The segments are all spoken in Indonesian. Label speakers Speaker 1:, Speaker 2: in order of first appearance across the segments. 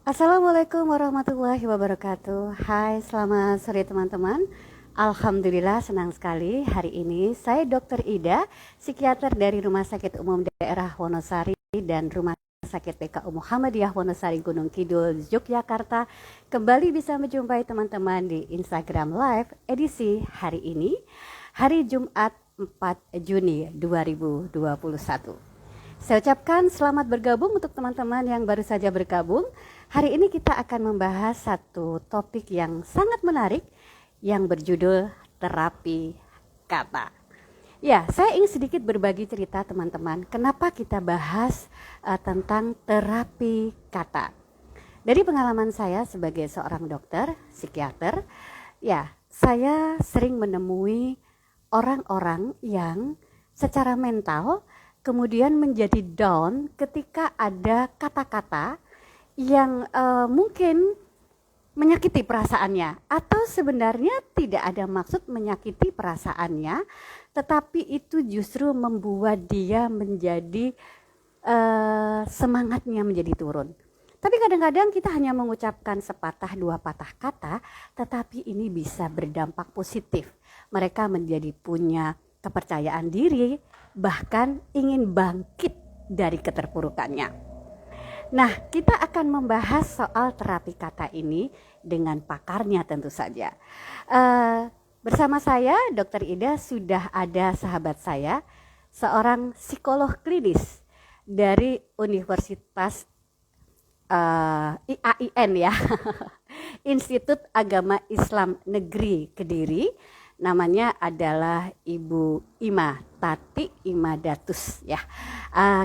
Speaker 1: Assalamualaikum warahmatullahi wabarakatuh. Hai, selamat sore teman-teman. Alhamdulillah senang sekali hari ini saya Dr. Ida, psikiater dari Rumah Sakit Umum Daerah Wonosari dan Rumah Sakit PKU Muhammadiyah Wonosari Gunung Kidul, Yogyakarta. Kembali bisa menjumpai teman-teman di Instagram Live edisi hari ini, hari Jumat 4 Juni 2021. Saya ucapkan selamat bergabung untuk teman-teman yang baru saja bergabung. Hari ini kita akan membahas satu topik yang sangat menarik yang berjudul terapi kata. Ya, saya ingin sedikit berbagi cerita teman-teman. Kenapa kita bahas tentang terapi kata? Dari pengalaman saya sebagai seorang dokter, psikiater, ya, saya sering menemui orang-orang yang secara mental kemudian menjadi down ketika ada kata-kata yang mungkin menyakiti perasaannya, atau sebenarnya tidak ada maksud menyakiti perasaannya, tetapi itu justru membuat dia menjadi semangatnya menjadi turun. Tapi kadang-kadang kita hanya mengucapkan sepatah dua patah kata, tetapi ini bisa berdampak positif. Mereka menjadi punya kepercayaan diri, bahkan ingin bangkit dari keterpurukannya. Nah, kita akan membahas soal terapi kata ini dengan pakarnya tentu saja. Bersama saya, Dr. Ida, sudah ada sahabat saya, seorang psikolog klinis dari Universitas IAIN ya, Institut Agama Islam Negeri Kediri. Namanya adalah Ibu Ima Tati Imadatus ya.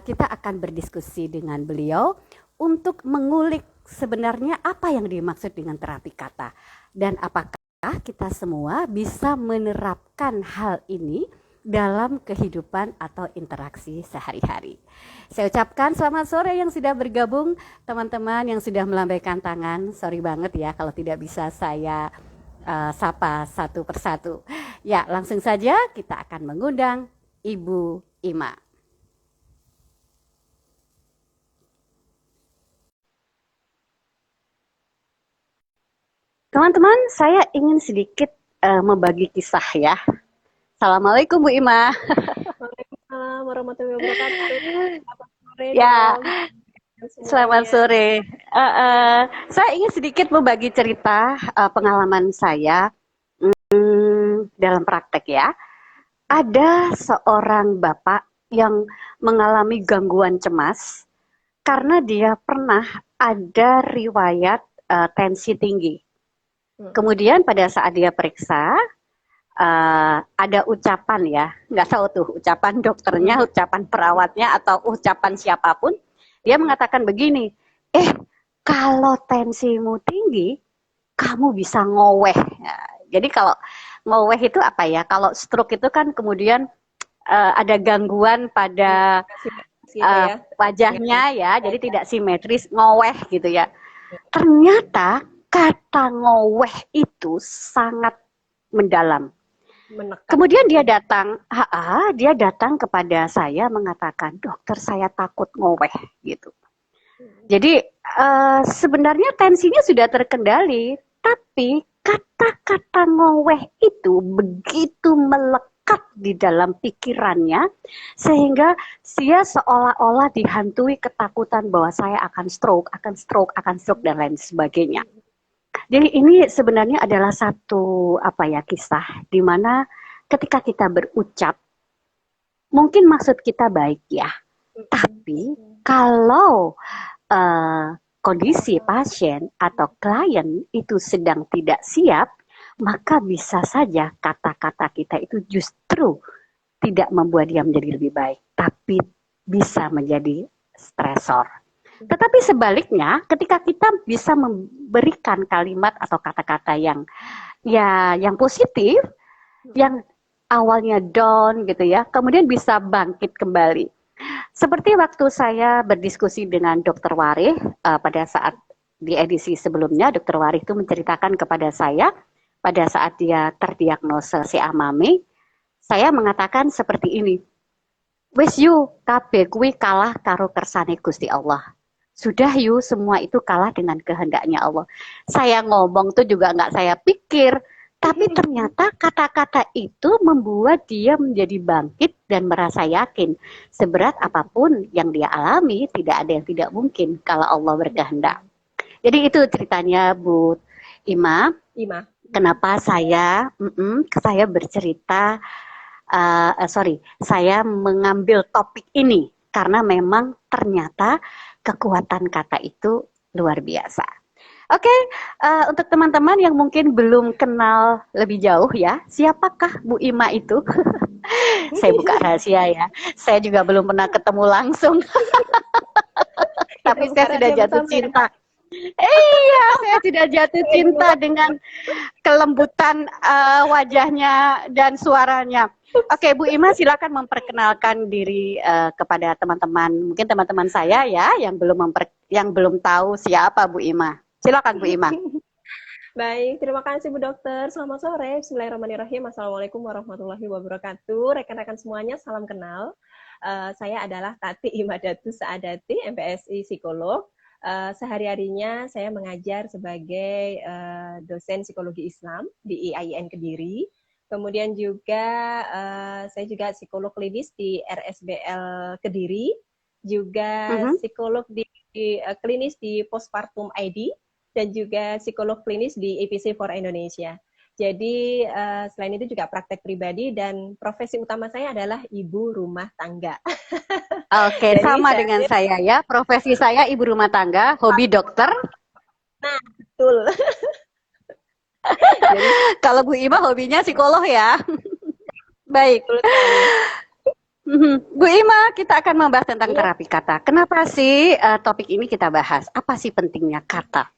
Speaker 1: Kita akan berdiskusi dengan beliau untuk mengulik sebenarnya apa yang dimaksud dengan terapi kata dan apakah kita semua bisa menerapkan hal ini dalam kehidupan atau interaksi sehari-hari. Saya ucapkan selamat sore yang sudah bergabung, teman-teman yang sudah melambaikan tangan. Sorry banget ya kalau tidak bisa saya sapa satu persatu. Ya, langsung saja kita akan mengundang Ibu Ima. Teman-teman, saya ingin sedikit membagi kisah ya. Assalamualaikum Bu Ima.
Speaker 2: Waalaikumsalam warahmatullahi wabarakatuh. Selamat sore
Speaker 1: Ya, selamat
Speaker 2: semuanya.
Speaker 1: sore. Saya ingin sedikit membagi cerita pengalaman saya dalam praktek ya. Ada seorang bapak yang mengalami gangguan cemas karena dia pernah ada riwayat tensi tinggi. Kemudian pada saat dia periksa, ada ucapan ya, nggak tahu tuh ucapan dokternya, ucapan perawatnya, atau ucapan siapapun, dia mengatakan begini, kalau tensimu tinggi, kamu bisa ngoweh. Nah, jadi kalau ngoweh itu apa ya? Kalau stroke itu kan kemudian ada gangguan pada wajahnya ya, jadi tidak simetris, ngoweh gitu ya. Ternyata kata ngoweh itu sangat mendalam. Menekan. Kemudian dia datang kepada saya mengatakan, dokter saya takut ngoweh gitu. Jadi sebenarnya tensinya sudah terkendali, tapi kata-kata ngoweh itu begitu melekat di dalam pikirannya sehingga dia seolah-olah dihantui ketakutan bahwa saya akan stroke dan lain sebagainya. Jadi ini sebenarnya adalah satu kisah di mana ketika kita berucap mungkin maksud kita baik ya, tapi kalau kondisi pasien atau klien itu sedang tidak siap, maka bisa saja kata-kata kita itu justru tidak membuat dia menjadi lebih baik, tapi bisa menjadi stresor. Tetapi sebaliknya, ketika kita bisa memberikan kalimat atau kata-kata yang positif, yang awalnya down gitu ya, kemudian bisa bangkit kembali. Seperti waktu saya berdiskusi dengan Dr. Warih pada saat di edisi sebelumnya, Dr. Warih itu menceritakan kepada saya pada saat dia terdiagnosa CA-MAMI, saya mengatakan seperti ini, wis you kabeh kuwi kalah karo kersane Gusti Allah. Sudah yuk, semua itu kalah dengan kehendaknya Allah. Saya ngomong tuh juga nggak saya pikir, tapi ternyata kata-kata itu membuat dia menjadi bangkit dan merasa yakin. Seberat apapun yang dia alami, tidak ada yang tidak mungkin kalau Allah berkehendak. Jadi itu ceritanya Bu Ima.
Speaker 2: Ima.
Speaker 1: Kenapa saya bercerita, saya mengambil topik ini karena memang ternyata kekuatan kata itu luar biasa. Oke, untuk teman-teman yang mungkin belum kenal lebih jauh ya, siapakah Bu Ima itu? Saya buka rahasia ya, saya juga belum pernah ketemu langsung,
Speaker 2: Kita
Speaker 1: tapi
Speaker 2: buka
Speaker 1: saya sudah
Speaker 2: rahasia
Speaker 1: jatuh
Speaker 2: bersama ya,
Speaker 1: cinta.
Speaker 2: Kak.
Speaker 1: Iya, saya sudah jatuh
Speaker 2: Saya dulu,
Speaker 1: cinta
Speaker 2: Kak.
Speaker 1: dengan kelembutan wajahnya dan suaranya. Oke, Bu Ima silakan memperkenalkan diri kepada teman-teman, mungkin teman-teman saya ya yang belum tahu siapa Bu Ima. Silakan Bu Ima.
Speaker 2: Baik, terima kasih Bu Dokter. Selamat sore. Bismillahirrahmanirrahim. Assalamualaikum warahmatullahi wabarakatuh. Rekan-rekan semuanya, salam kenal. Saya adalah Tati Imadatu Saadati, MPSI Psikolog. Sehari-harinya saya mengajar sebagai dosen psikologi Islam di IAIN Kediri. Kemudian juga saya juga psikolog klinis di RSBL Kediri, juga psikolog klinis di Postpartum ID, dan juga psikolog klinis di EPC for Indonesia. Jadi selain itu juga praktek pribadi dan profesi utama saya adalah ibu rumah tangga.
Speaker 1: Oke,
Speaker 2: Jadi
Speaker 1: sama dengan saya ya. Profesi saya ibu rumah tangga, hobi dokter.
Speaker 2: Nah, betul. Jadi,
Speaker 1: kalau Bu Ima hobinya psikolog ya. Baik.
Speaker 2: betul sekali.
Speaker 1: Bu Ima, kita akan membahas tentang
Speaker 2: Iya,
Speaker 1: terapi kata. Kenapa sih topik ini kita bahas? Apa sih pentingnya kata?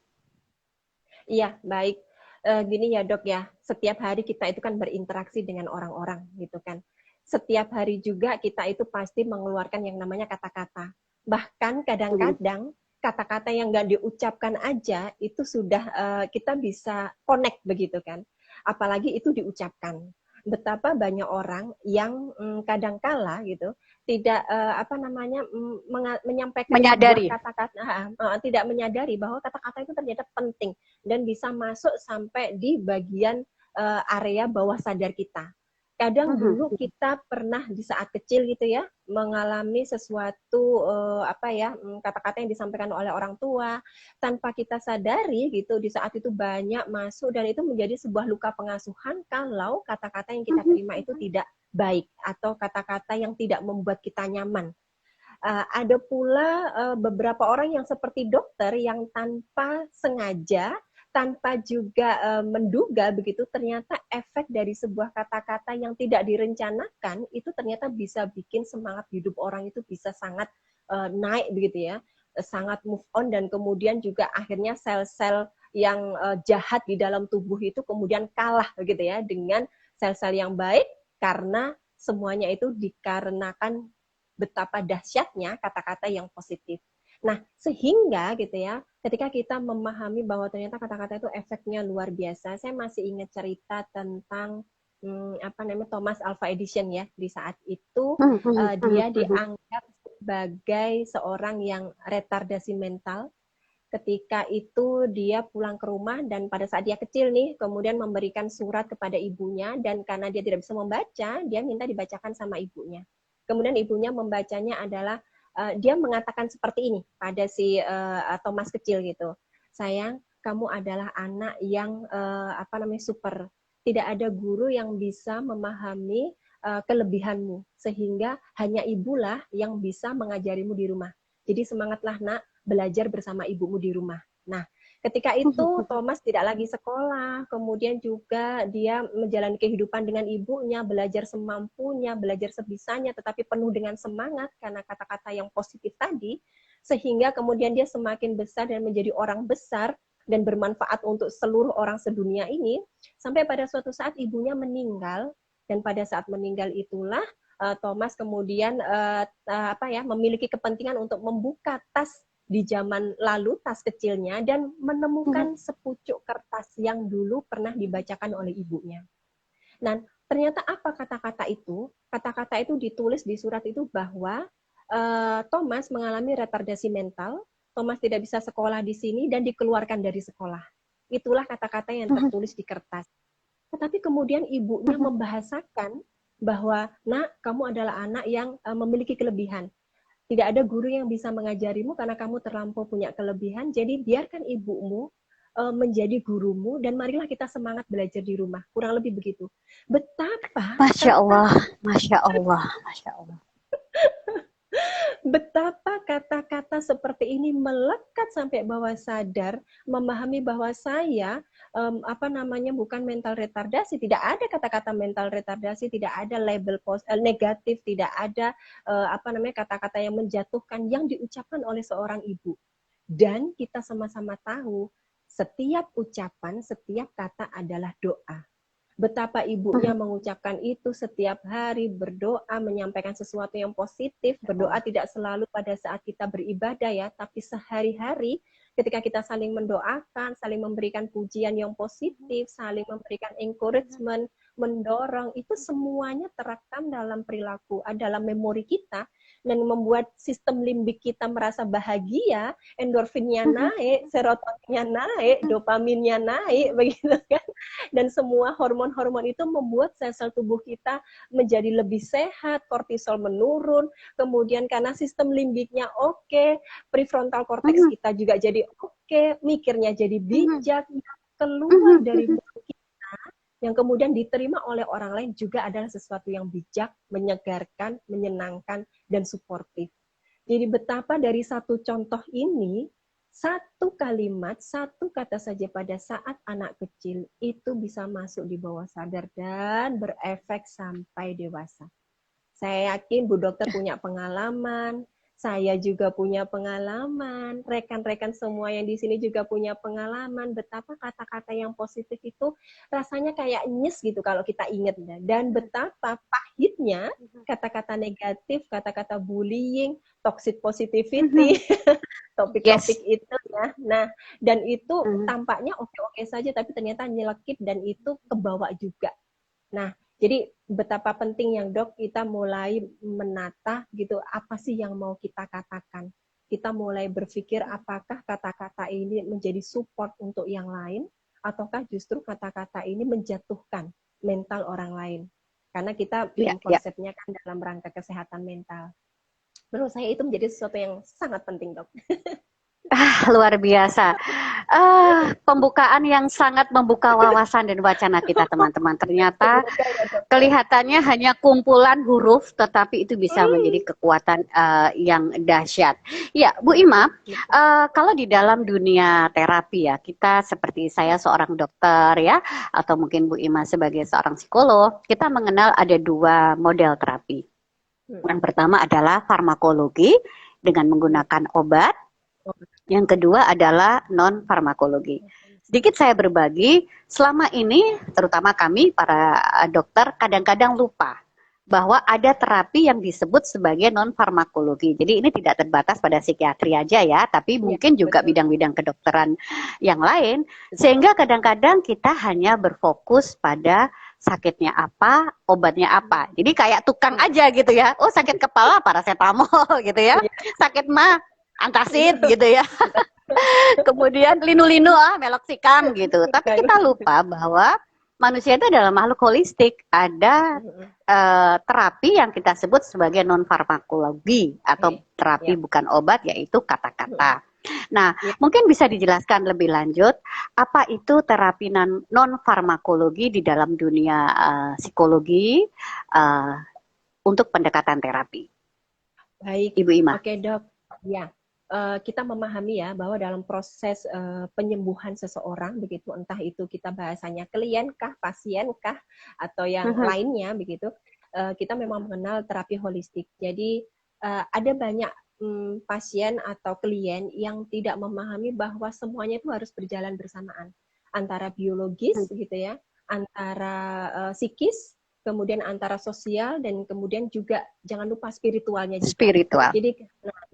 Speaker 2: iya, baik. Gini ya dok ya, setiap hari kita itu kan berinteraksi dengan orang-orang gitu kan. Setiap hari juga kita itu pasti mengeluarkan yang namanya kata-kata. Bahkan kadang-kadang kata-kata yang nggak diucapkan aja itu sudah kita bisa connect begitu kan. Apalagi itu diucapkan. Betapa banyak orang yang kadangkala gitu tidak menyampaikan sebuah
Speaker 1: Menyadari.
Speaker 2: kata-kata, tidak menyadari bahwa kata-kata itu ternyata penting dan bisa masuk sampai di bagian area bawah sadar kita. Kadang dulu kita pernah di saat kecil gitu ya mengalami sesuatu kata-kata yang disampaikan oleh orang tua tanpa kita sadari gitu di saat itu banyak masuk dan itu menjadi sebuah luka pengasuhan kalau kata-kata yang kita terima itu tidak baik atau kata-kata yang tidak membuat kita nyaman. Ada pula beberapa orang yang seperti dokter yang tanpa sengaja, tanpa juga menduga begitu, ternyata efek dari sebuah kata-kata yang tidak direncanakan itu ternyata bisa bikin semangat hidup orang itu bisa sangat naik begitu ya, sangat move on dan kemudian juga akhirnya sel-sel yang jahat di dalam tubuh itu kemudian kalah begitu ya dengan sel-sel yang baik karena semuanya itu dikarenakan betapa dahsyatnya kata-kata yang positif. Nah, sehingga gitu ya, ketika kita memahami bahwa ternyata kata-kata itu efeknya luar biasa, saya masih ingat cerita tentang Thomas Alva Edison ya, di saat itu dia dianggap sebagai seorang yang retardasi mental. Ketika itu dia pulang ke rumah dan pada saat dia kecil nih, kemudian memberikan surat kepada ibunya dan karena dia tidak bisa membaca, dia minta dibacakan sama ibunya. Kemudian ibunya membacanya adalah dia mengatakan seperti ini pada si Thomas kecil gitu. Sayang, kamu adalah anak yang super. Tidak ada guru yang bisa memahami kelebihanmu sehingga hanya ibulah yang bisa mengajarimu di rumah. Jadi semangatlah nak, belajar bersama ibumu di rumah. Nah, ketika itu Thomas tidak lagi sekolah, kemudian juga dia menjalani kehidupan dengan ibunya, belajar semampunya, belajar sebisanya, tetapi penuh dengan semangat karena kata-kata yang positif tadi, sehingga kemudian dia semakin besar dan menjadi orang besar dan bermanfaat untuk seluruh orang sedunia ini, sampai pada suatu saat ibunya meninggal, dan pada saat meninggal itulah Thomas kemudian memiliki kepentingan untuk membuka tas di zaman lalu, tas kecilnya, dan menemukan sepucuk kertas yang dulu pernah dibacakan oleh ibunya. Dan ternyata apa kata-kata itu? Kata-kata itu ditulis di surat itu bahwa Thomas mengalami retardasi mental Thomas tidak bisa sekolah di sini dan dikeluarkan dari sekolah. Itulah kata-kata yang tertulis di kertas. Tetapi kemudian ibunya membahasakan bahwa, nak, kamu adalah anak yang memiliki kelebihan. Tidak ada guru yang bisa mengajarimu karena kamu terlampau punya kelebihan, jadi biarkan ibumu menjadi gurumu dan marilah kita semangat belajar di rumah. Kurang lebih begitu. Betapa
Speaker 1: Masya Allah, Masya Allah, Masya Allah.
Speaker 2: Betapa kata-kata seperti ini melekat sampai bawah sadar, memahami bahwa saya bukan mental retardasi, tidak ada kata-kata mental retardasi, tidak ada label negatif, tidak ada kata-kata yang menjatuhkan yang diucapkan oleh seorang ibu. Dan kita sama-sama tahu setiap ucapan, setiap kata adalah doa. Betapa ibunya mengucapkan itu setiap hari, berdoa, menyampaikan sesuatu yang positif. Berdoa tidak selalu pada saat kita beribadah ya, tapi sehari-hari ketika kita saling mendoakan, saling memberikan pujian yang positif, saling memberikan encouragement, mendorong, itu semuanya terekam dalam perilaku, dalam memori kita, dan membuat sistem limbik kita merasa bahagia, endorfinnya naik, serotoninnya naik, dopaminnya naik, begitu kan? Dan semua hormon-hormon itu membuat sel-sel tubuh kita menjadi lebih sehat, kortisol menurun, kemudian karena sistem limbiknya oke, prefrontal cortex kita juga jadi oke, mikirnya jadi bijak, keluar dari mulut kita, yang kemudian diterima oleh orang lain juga adalah sesuatu yang bijak, menyegarkan, menyenangkan, dan suportif. Jadi betapa dari satu contoh ini, satu kalimat, satu kata saja pada saat anak kecil itu bisa masuk di bawah sadar dan berefek sampai dewasa. Saya yakin Bu Dokter punya pengalaman, saya juga punya pengalaman, rekan-rekan semua yang di sini juga punya pengalaman, betapa kata-kata yang positif itu rasanya kayak nyes gitu kalau kita ingat. Dan betapa pahitnya kata-kata negatif, kata-kata bullying, toxic positivity, topik-topik itu ya. Nah, dan itu tampaknya oke-oke saja, tapi ternyata nyelekit dan itu kebawa juga. Nah, jadi betapa penting yang Dok kita mulai menata gitu, apa sih yang mau kita katakan. Kita mulai berpikir apakah kata-kata ini menjadi support untuk yang lain, ataukah justru kata-kata ini menjatuhkan mental orang lain. Karena kita konsepnya kan dalam rangka kesehatan mental. Menurut saya itu menjadi sesuatu yang sangat penting, Dok.
Speaker 1: Luar biasa. Pembukaan yang sangat membuka wawasan dan wacana kita, teman-teman. Ternyata kelihatannya hanya kumpulan huruf, tetapi itu bisa menjadi kekuatan yang dahsyat. Ya, Bu Ima, kalau di dalam dunia terapi ya, kita seperti saya seorang dokter ya, atau mungkin Bu Ima sebagai seorang psikolog, kita mengenal ada dua model terapi. Yang pertama adalah farmakologi dengan menggunakan obat. Yang kedua adalah non-farmakologi. Sedikit saya berbagi, selama ini terutama kami para dokter kadang-kadang lupa bahwa ada terapi yang disebut sebagai non-farmakologi. Jadi ini tidak terbatas pada psikiatri aja ya, tapi mungkin juga bidang-bidang kedokteran yang lain. Sehingga kadang-kadang kita hanya berfokus pada sakitnya apa, obatnya apa. Jadi kayak tukang aja gitu ya. Oh, sakit kepala paracetamol gitu ya. Sakit mah antacid gitu ya. Kemudian linu-linu meloksikan gitu. Tapi kita lupa bahwa manusia itu adalah makhluk holistik. Ada terapi yang kita sebut sebagai non-farmakologi atau terapi bukan obat, yaitu kata-kata. Nah, mungkin bisa dijelaskan lebih lanjut apa itu terapi non-farmakologi di dalam dunia psikologi untuk pendekatan terapi.
Speaker 2: Baik,
Speaker 1: Ibu Ima.
Speaker 2: Oke, Dok. Ya. Kita memahami ya bahwa dalam proses penyembuhan seseorang begitu, entah itu kita bahasanya klien kah, pasien kah, atau yang lainnya begitu, kita memang mengenal terapi holistik. Jadi ada banyak pasien atau klien yang tidak memahami bahwa semuanya itu harus berjalan bersamaan, antara biologis gitu ya, antara psikis, kemudian antara sosial, dan kemudian juga jangan lupa spiritualnya juga.
Speaker 1: Spiritual.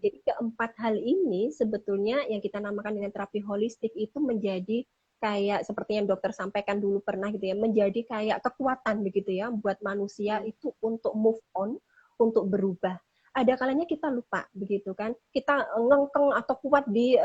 Speaker 2: Jadi keempat hal ini sebetulnya yang kita namakan dengan terapi holistik itu menjadi kayak seperti yang dokter sampaikan dulu pernah gitu ya, menjadi kayak kekuatan begitu ya buat manusia itu untuk move on, untuk berubah. ada kalanya kita lupa begitu kan, kita ngengkeng atau kuat di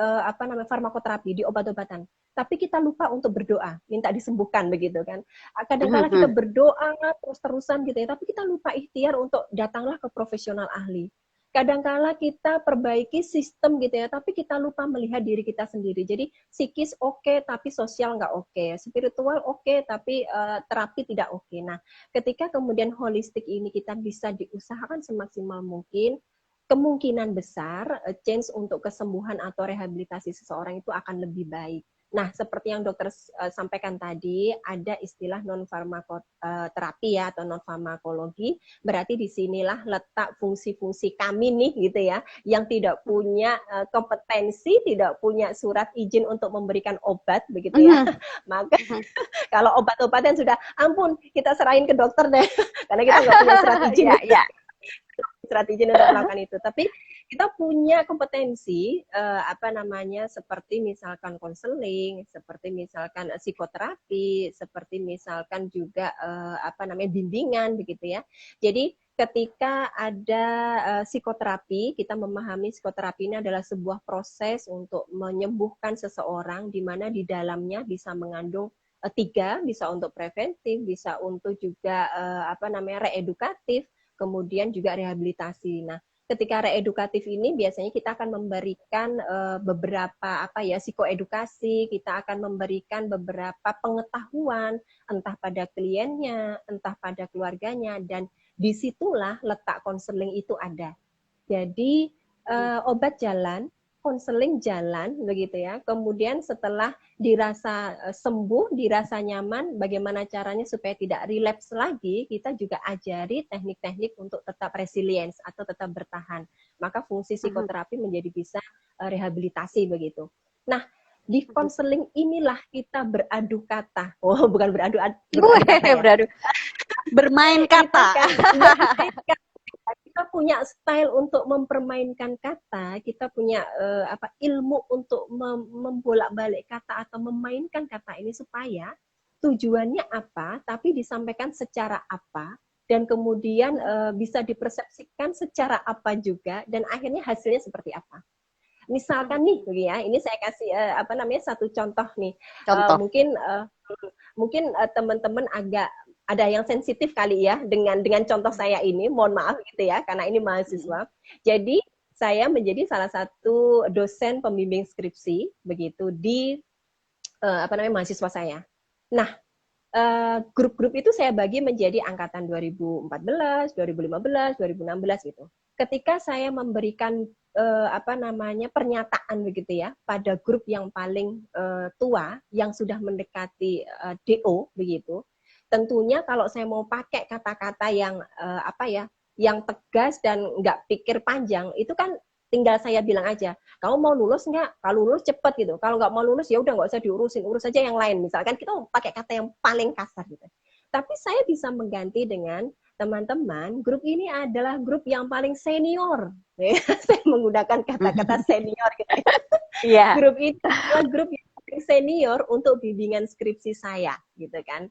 Speaker 2: farmakoterapi, di obat-obatan, tapi kita lupa untuk berdoa minta disembuhkan begitu kan. Kadang-kala kita berdoa terus-terusan gitu ya, tapi kita lupa ikhtiar untuk datanglah ke profesional ahli. Kadang-kala kita perbaiki sistem gitu ya, tapi kita lupa melihat diri kita sendiri. Jadi psikis oke, tapi sosial nggak oke. Spiritual oke, tapi terapi tidak oke. Nah, ketika kemudian holistik ini kita bisa diusahakan semaksimal mungkin, kemungkinan besar chance untuk kesembuhan atau rehabilitasi seseorang itu akan lebih baik. Nah, seperti yang dokter sampaikan tadi, ada istilah non-farmakoterapi ya, atau non-farmakologi, berarti disinilah letak fungsi-fungsi kami nih gitu ya, yang tidak punya kompetensi, tidak punya surat izin untuk memberikan obat begitu ya. Maka kalau obat-obatan sudah, ampun, kita serahin ke dokter deh, karena kita nggak punya surat izin. Surat izin untuk melakukan itu. Tapi kita punya kompetensi seperti misalkan konseling, seperti misalkan psikoterapi, seperti misalkan juga bimbingan begitu ya. Jadi ketika ada psikoterapi, kita memahami psikoterapi ini adalah sebuah proses untuk menyembuhkan seseorang, di mana di dalamnya bisa mengandung tiga, bisa untuk preventif, bisa untuk juga reedukatif, kemudian juga rehabilitasi. Nah, ketika reedukatif ini biasanya kita akan memberikan beberapa psikoedukasi, kita akan memberikan beberapa pengetahuan entah pada kliennya, entah pada keluarganya, dan disitulah letak konseling itu ada. Jadi obat jalan, konseling jalan begitu ya. Kemudian setelah dirasa sembuh, dirasa nyaman, bagaimana caranya supaya tidak relapse lagi, kita juga ajari teknik-teknik untuk tetap resilience atau tetap bertahan. Maka fungsi psikoterapi menjadi bisa rehabilitasi begitu. Nah, di konseling inilah kita beradu kata. Oh, bukan beradu kata.
Speaker 1: Bermain kata.
Speaker 2: Kita punya style untuk mempermainkan kata, kita punya ilmu untuk membolak-balik kata atau memainkan kata ini supaya tujuannya apa, tapi disampaikan secara apa, dan kemudian bisa dipersepsikan secara apa juga, dan akhirnya hasilnya seperti apa. Misalkan nih, ya, ini saya kasih satu contoh nih. Mungkin teman-teman agak ada yang sensitif kali ya dengan contoh saya ini, mohon maaf gitu ya, karena ini mahasiswa. Jadi saya menjadi salah satu dosen pembimbing skripsi begitu di mahasiswa saya. Nah, grup-grup itu saya bagi menjadi angkatan 2014, 2015, 2016 gitu. Ketika saya memberikan pernyataan begitu ya pada grup yang paling tua yang sudah mendekati DO begitu. Tentunya kalau saya mau pakai kata-kata yang yang tegas dan nggak pikir panjang, itu kan tinggal saya bilang aja, kamu mau lulus nggak? Kalau lulus cepet gitu. Kalau nggak mau lulus ya udah nggak usah diurusin, urus aja yang lain. Misalkan kita mau pakai kata yang paling kasar gitu. Tapi saya bisa mengganti dengan teman-teman, grup ini adalah grup yang paling senior. Saya menggunakan kata-kata senior gitu.
Speaker 1: Yeah.
Speaker 2: Grup itu adalah grup yang paling senior untuk bimbingan skripsi saya gitu kan.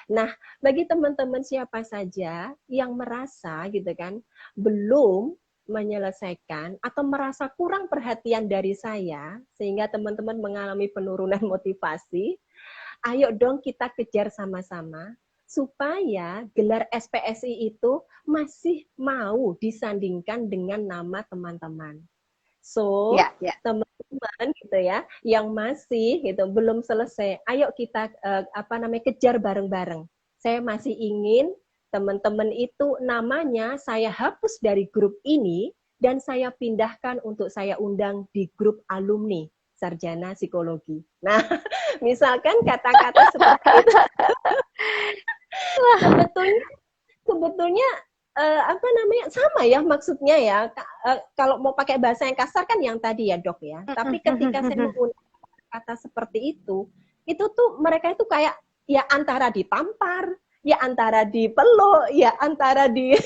Speaker 2: Nah, bagi teman-teman siapa saja yang merasa gitu kan belum menyelesaikan atau merasa kurang perhatian dari saya sehingga teman-teman mengalami penurunan motivasi, ayo dong kita kejar sama-sama supaya gelar SPSI itu masih mau disandingkan dengan nama teman-teman. So, teman-teman gitu ya, yang masih gitu belum selesai, ayo kita kejar bareng-bareng. Saya masih ingin teman-teman itu namanya saya hapus dari grup ini dan saya pindahkan untuk saya undang di grup alumni sarjana psikologi. Nah, misalkan kata-kata seperti itu. sebetulnya sama ya maksudnya ya. Kalau mau pakai bahasa yang kasar kan yang tadi ya dok ya. Tapi ketika saya menggunakan kata seperti itu tuh mereka itu kayak ya antara ditampar, ya antara dipeluk, ya antara di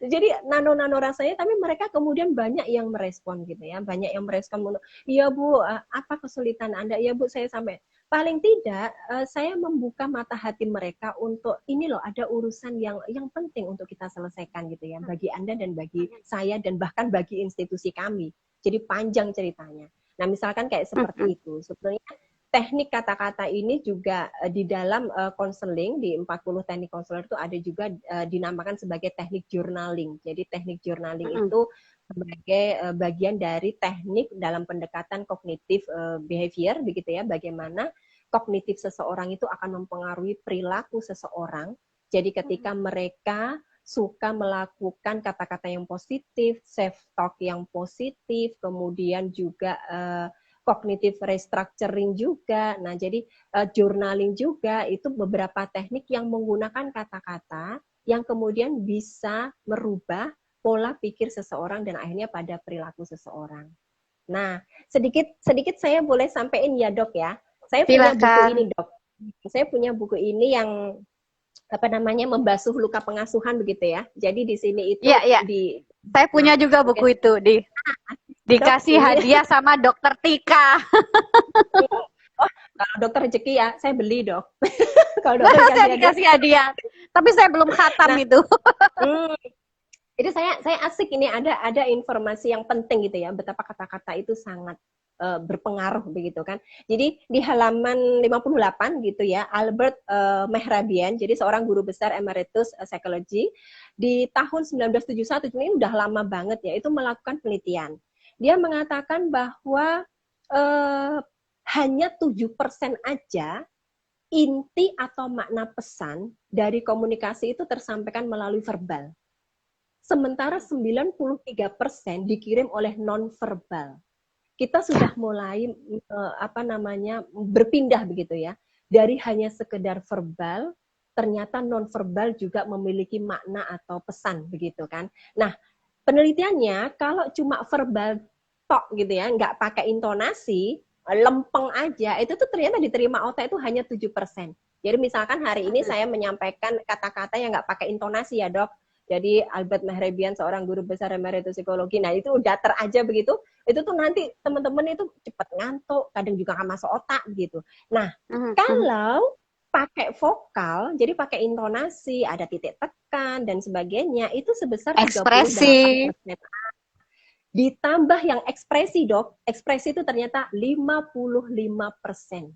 Speaker 2: jadi nano-nano rasanya, tapi mereka kemudian banyak yang merespon gitu ya, banyak yang merespon untuk, iya Bu, apa kesulitan Anda? Iya Bu, saya sampai paling tidak saya membuka mata hati mereka untuk ini loh, ada urusan yang penting untuk kita selesaikan gitu ya, bagi Anda dan bagi saya dan bahkan bagi institusi kami. Jadi panjang ceritanya. Nah, misalkan kayak seperti itu. Sebenarnya teknik kata-kata ini juga di dalam konseling, di 40 teknik konselor itu ada juga dinamakan sebagai teknik journaling. Jadi teknik journaling itu sebagai bagian dari teknik dalam pendekatan kognitif behavior begitu ya, bagaimana kognitif seseorang itu akan mempengaruhi perilaku seseorang. Jadi ketika mereka suka melakukan kata-kata yang positif, self-talk yang positif, kemudian juga cognitive restructuring juga. Nah, jadi journaling juga itu beberapa teknik yang menggunakan kata-kata yang kemudian bisa merubah pola pikir seseorang dan akhirnya pada perilaku seseorang. Nah, sedikit saya boleh sampaikan ya, Dok ya. Saya punya buku ini, Dok. Saya punya buku ini yang apa namanya membasuh luka pengasuhan begitu ya. Jadi di sini itu
Speaker 1: saya punya juga buku itu dikasih hadiah sama Dokter Tika.
Speaker 2: Oh, kalau Dokter rezeki ya, saya beli Dok.
Speaker 1: Kalau Dokter saya dikasih hadiah, tapi saya belum khatam itu.
Speaker 2: Jadi saya asik ini ada informasi yang penting gitu ya, betapa kata-kata itu sangat berpengaruh begitu kan. Jadi di halaman 58 gitu ya, Albert Mehrabian, jadi seorang guru besar emeritus psikologi di tahun 1971, ini udah lama banget ya, itu melakukan penelitian. Dia mengatakan bahwa hanya 7% aja inti atau makna pesan dari komunikasi itu tersampaikan melalui verbal. Sementara 93% dikirim oleh non-verbal. Kita sudah mulai berpindah begitu ya, dari hanya sekedar verbal, ternyata non-verbal juga memiliki makna atau pesan begitu kan. Nah, penelitiannya kalau cuma verbal tok gitu ya, nggak pakai intonasi, lempeng aja, itu tuh ternyata diterima otak itu hanya 7%. Jadi misalkan hari ini saya menyampaikan kata-kata yang nggak pakai intonasi ya Dok, jadi Albert Mehrabian seorang guru besar emeritus psikologi, nah itu udah teraja begitu, itu tuh nanti teman-teman itu cepat ngantuk, kadang juga nggak masuk otak gitu. Nah, kalau pakai vokal, jadi pakai intonasi, ada titik tekan dan sebagainya, itu sebesar 38%. Ditambah yang ekspresi, Dok. Ekspresi itu ternyata 55%.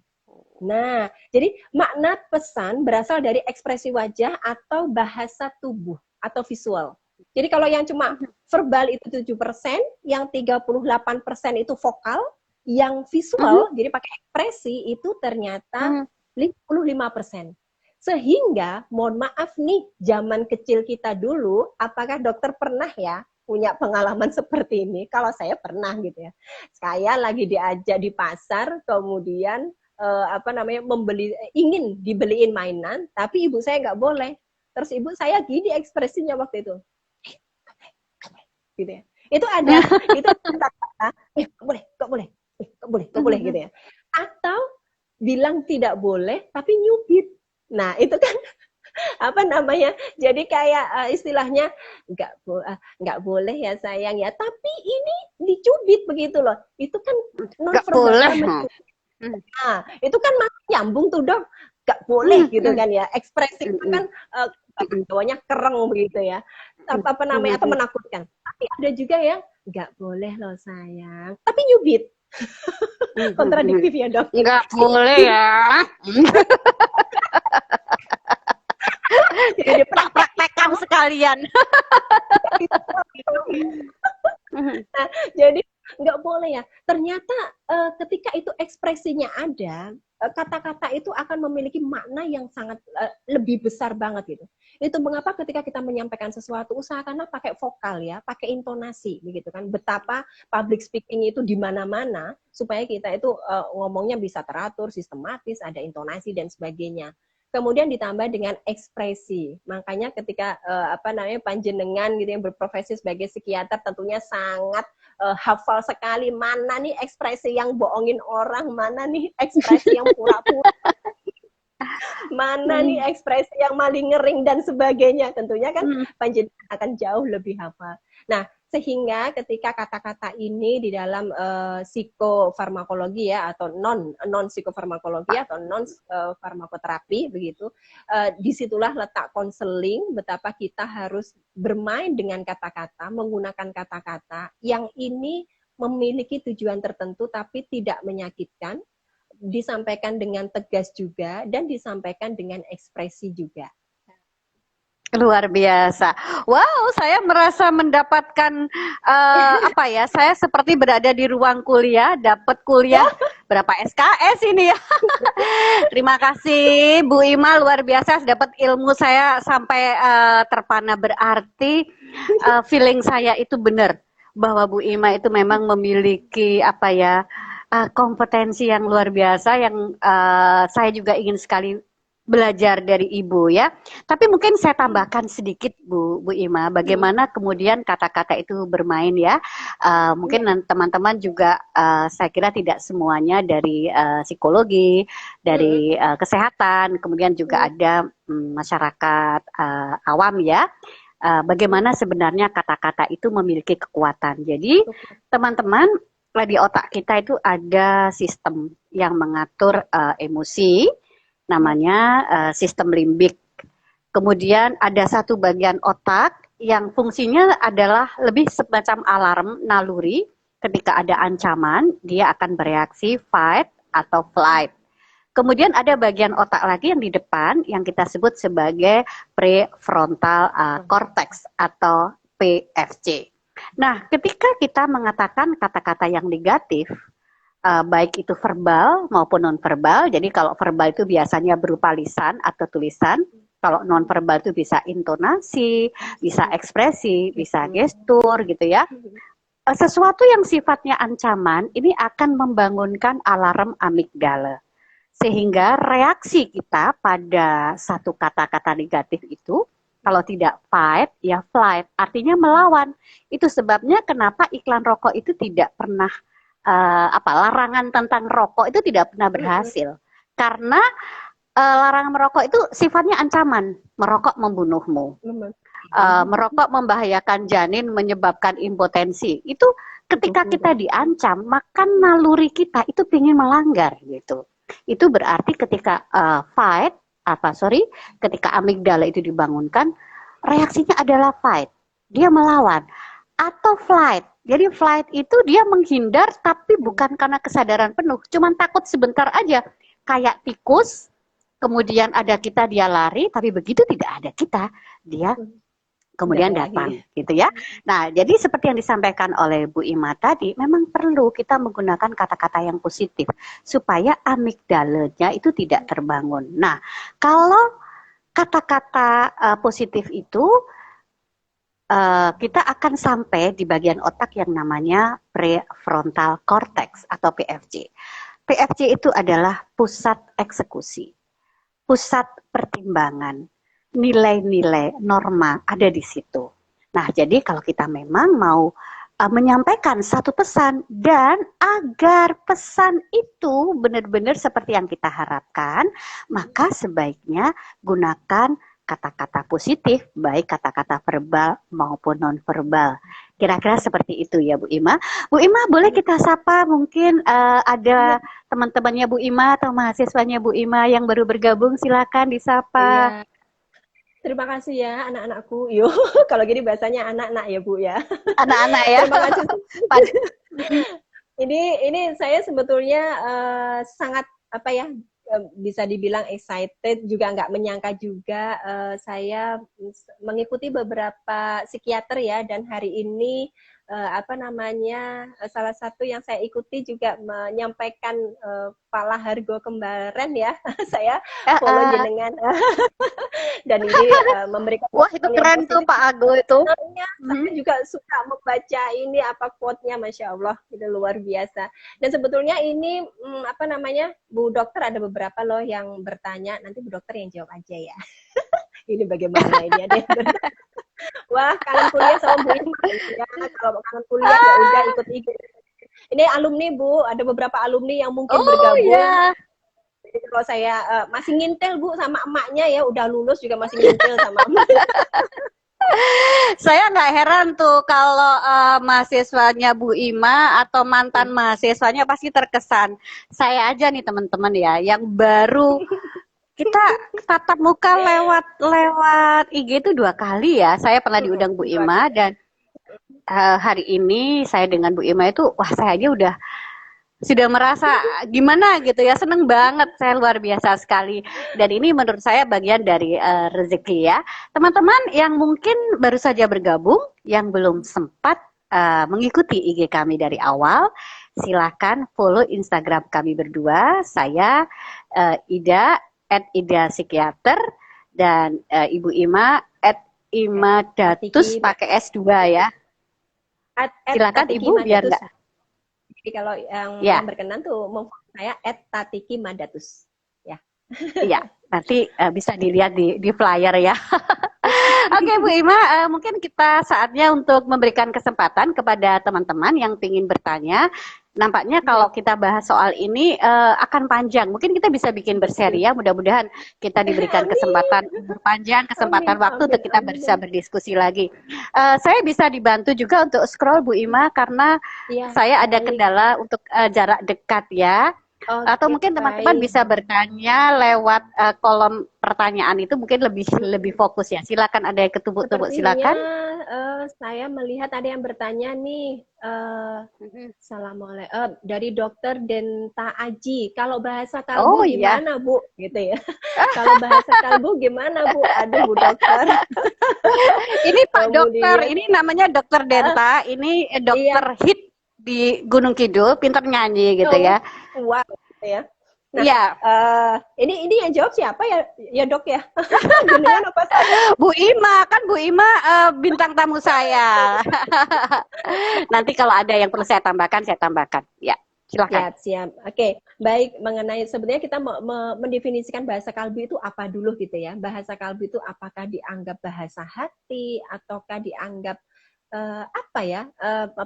Speaker 2: Nah, jadi makna pesan berasal dari ekspresi wajah atau bahasa tubuh atau visual. Jadi kalau yang cuma verbal itu 7%, yang 38% itu vokal, yang visual, jadi pakai ekspresi itu ternyata 55%. Sehingga, mohon maaf nih, zaman kecil kita dulu, apakah dokter pernah ya punya pengalaman seperti ini? Kalau saya pernah gitu ya. Saya lagi diajak di pasar, kemudian ingin dibeliin mainan, tapi ibu saya nggak boleh. Terus ibu saya gini ekspresinya waktu itu, gitu ya. Itu ada, itu kata-kata, nggak boleh gitu ya. Atau bilang tidak boleh, tapi nyubit. Nah itu kan jadi kayak istilahnya nggak boleh ya sayang ya, tapi ini dicubit begitu loh, itu kan non verbal. Nah itu kan nyambung tuh Dok, nggak boleh gitu kan ya, ekspresi itu kan bawahnya kereng begitu ya, atau menakutkan, tapi ada juga yang nggak boleh loh sayang, tapi nyubit. Kontradiktif ya Dok,
Speaker 1: nggak boleh ya. Jadi praktek-praktekan sekalian.
Speaker 2: Nah, jadi nggak boleh ya. Ternyata ketika itu ekspresinya ada, kata-kata itu akan memiliki makna yang sangat lebih besar banget gitu. Itu mengapa ketika kita menyampaikan sesuatu, usahakanlah pakai vokal ya, pakai intonasi begitu kan. Betapa public speaking itu di mana-mana supaya kita itu ngomongnya bisa teratur, sistematis, ada intonasi dan sebagainya. Kemudian ditambah dengan ekspresi. Makanya ketika panjenengan gitu yang berprofesi sebagai psikiater tentunya sangat hafal sekali mana nih ekspresi yang bohongin orang, mana nih ekspresi yang pura-pura. mana nih
Speaker 1: Hmm.
Speaker 2: ekspresi yang maling ngering dan sebagainya, tentunya kan
Speaker 1: Hmm.
Speaker 2: panjenengan akan jauh lebih hafal. Nah, sehingga ketika kata-kata ini di dalam psikofarmakologi ya, atau non psikofarmakologi atau non farmakoterapi begitu, disitulah letak konseling, betapa kita harus bermain dengan kata-kata, menggunakan kata-kata yang ini memiliki tujuan tertentu tapi tidak menyakitkan, disampaikan dengan tegas juga, dan disampaikan dengan ekspresi juga.
Speaker 1: Luar biasa. Wow, saya merasa mendapatkan apa ya? Saya seperti berada di ruang kuliah, dapat kuliah berapa SKS ini ya. Terima kasih Bu Ima, luar biasa dapat ilmu saya sampai terpana, berarti feeling saya itu benar bahwa Bu Ima itu memang memiliki apa ya? Kompetensi yang luar biasa yang saya juga ingin sekali belajar dari Ibu ya. Tapi mungkin saya tambahkan sedikit Bu Ima, bagaimana kemudian kata-kata itu bermain ya. Mungkin teman-teman juga saya kira tidak semuanya dari psikologi, dari kesehatan, kemudian juga ada masyarakat awam ya. Bagaimana sebenarnya kata-kata itu memiliki kekuatan. Jadi teman-teman, di otak kita itu ada sistem yang mengatur emosi, namanya sistem limbik. Kemudian ada satu bagian otak yang fungsinya adalah lebih semacam alarm naluri. Ketika ada ancaman, dia akan bereaksi fight atau flight. Kemudian ada bagian otak lagi yang di depan yang kita sebut sebagai prefrontal cortex atau PFC. Nah, ketika kita mengatakan kata-kata yang negatif, baik itu verbal maupun non-verbal. Jadi kalau verbal itu biasanya berupa lisan atau tulisan. Kalau non-verbal itu bisa intonasi, bisa ekspresi, bisa gestur gitu ya. Sesuatu yang sifatnya ancaman ini akan membangunkan alarm amigdala. Sehingga reaksi kita pada satu kata-kata negatif itu, kalau tidak fight, ya flight. Artinya melawan. Itu sebabnya kenapa iklan rokok itu tidak pernah larangan tentang rokok itu tidak pernah berhasil karena larangan merokok itu sifatnya ancaman. Merokok membunuhmu, merokok membahayakan janin, menyebabkan impotensi. Itu ketika kita diancam, maka naluri kita itu ingin melanggar gitu. Itu berarti ketika ketika amigdala itu dibangunkan, reaksinya adalah fight, dia melawan, atau flight. Jadi flight itu dia menghindar tapi bukan karena kesadaran penuh, cuman takut sebentar aja. Kayak tikus, kemudian ada kita dia lari, tapi begitu tidak ada kita, dia kemudian datang gitu ya. Nah, jadi seperti yang disampaikan oleh Bu Ima tadi, memang perlu kita menggunakan kata-kata yang positif supaya amigdalanya itu tidak terbangun. Nah, kalau kata-kata positif itu kita akan sampai di bagian otak yang namanya prefrontal cortex atau PFC. PFC itu adalah pusat eksekusi, pusat pertimbangan, nilai-nilai norma ada di situ. Nah, jadi kalau kita memang mau menyampaikan satu pesan dan agar pesan itu benar-benar seperti yang kita harapkan, maka sebaiknya gunakan kata-kata positif, baik kata-kata verbal maupun non-verbal. Kira-kira seperti itu ya Bu Ima. Bu Ima, boleh kita sapa mungkin ada teman-temannya Bu Ima atau mahasiswanya Bu Ima yang baru bergabung, silakan disapa.
Speaker 2: Iya. Terima kasih ya anak-anakku. Yo, kalau gini bahasanya anak-anak ya Bu ya.
Speaker 1: Anak-anak ya.
Speaker 2: Terima kasih. Ini saya sebetulnya sangat apa ya, bisa dibilang excited, juga nggak menyangka juga saya mengikuti beberapa psikiater ya, dan hari ini salah satu yang saya ikuti juga menyampaikan Pala Hargo kembaran ya. Saya follow jenengan dan ini memberikan
Speaker 1: wah itu keren tuh Pak Ago itu.
Speaker 2: Saya juga suka membaca ini quote-nya, Masya Allah, itu luar biasa. Dan sebetulnya ini Bu Dokter, ada beberapa loh yang bertanya, nanti Bu Dokter yang jawab aja ya. Ini bagaimana ini ada yang wah, kangen kuliah sama Bu Ima ya. Kalau kangen kuliah ya udah ikut. Ini alumni Bu, ada beberapa alumni yang mungkin bergabung. Yeah. Jadi kalau saya masih ngintil Bu sama emaknya ya, udah lulus juga masih ngintil sama emak.
Speaker 1: Saya nggak heran tuh kalau mahasiswanya Bu Ima atau mantan mahasiswanya pasti terkesan. Saya aja nih teman-teman ya, yang baru kita tatap muka lewat lewat IG itu 2 kali ya. Saya pernah diundang Bu
Speaker 2: Dua kali.
Speaker 1: Ima dan hari ini saya dengan Bu Ima itu, wah saya aja udah sudah merasa gimana gitu ya, seneng banget, saya luar biasa sekali. Dan ini menurut saya bagian dari rezeki ya. Teman-teman yang mungkin baru saja bergabung, yang belum sempat mengikuti IG kami dari awal, silakan follow Instagram kami berdua. Saya Ida @Ida Psikiater dan Ibu Ima @Imadatus pakai S2 ya. Silakan Ibu biar nggak.
Speaker 2: Jadi kalau
Speaker 1: Ya,
Speaker 2: yang berkenan tuh mau saya @Tatiki Madatus. Ya.
Speaker 1: iya, nanti bisa dilihat di flyer ya. Oke Bu Ima, mungkin kita saatnya untuk memberikan kesempatan kepada teman-teman yang ingin bertanya. Nampaknya kalau kita bahas soal ini akan panjang. Mungkin kita bisa bikin berseri ya. Mudah-mudahan kita diberikan kesempatan berpanjang, kesempatan waktu untuk kita bisa berdiskusi lagi. Saya bisa dibantu juga untuk scroll Bu Ima karena saya ada kendala untuk jarak dekat ya. Atau mungkin teman-teman bisa bertanya lewat kolom pertanyaan itu mungkin lebih fokus ya. Silakan, ada yang ketubuk-tubuk, silakan.
Speaker 2: Saya melihat ada yang bertanya nih. Assalamualaikum, dari Dokter Denta Aji. Kalau bahasa kalbu gimana Bu? Gitu ya. Kalau bahasa kalbu gimana Bu? Aduh Bu Dokter.
Speaker 1: Ini Pak Dokter, ini namanya Dokter Denta, ini dokter hit di Gunung Kidul, pintar nyanyi gitu ya.
Speaker 2: Wow, gitu ya. Nah,
Speaker 1: iya.
Speaker 2: Ini yang jawab siapa ya? Ya Dok ya. Jenengan apa saya?
Speaker 1: Bu Ima, kan Bu Ima bintang tamu saya. Nanti kalau ada yang perlu saya tambahkan, saya tambahkan. Ya, silakan.
Speaker 2: Siap. Oke, baik. Mengenai sebenarnya kita mendefinisikan bahasa kalbu itu apa dulu gitu ya. Bahasa kalbu itu apakah dianggap bahasa hati ataukah dianggap apa ya,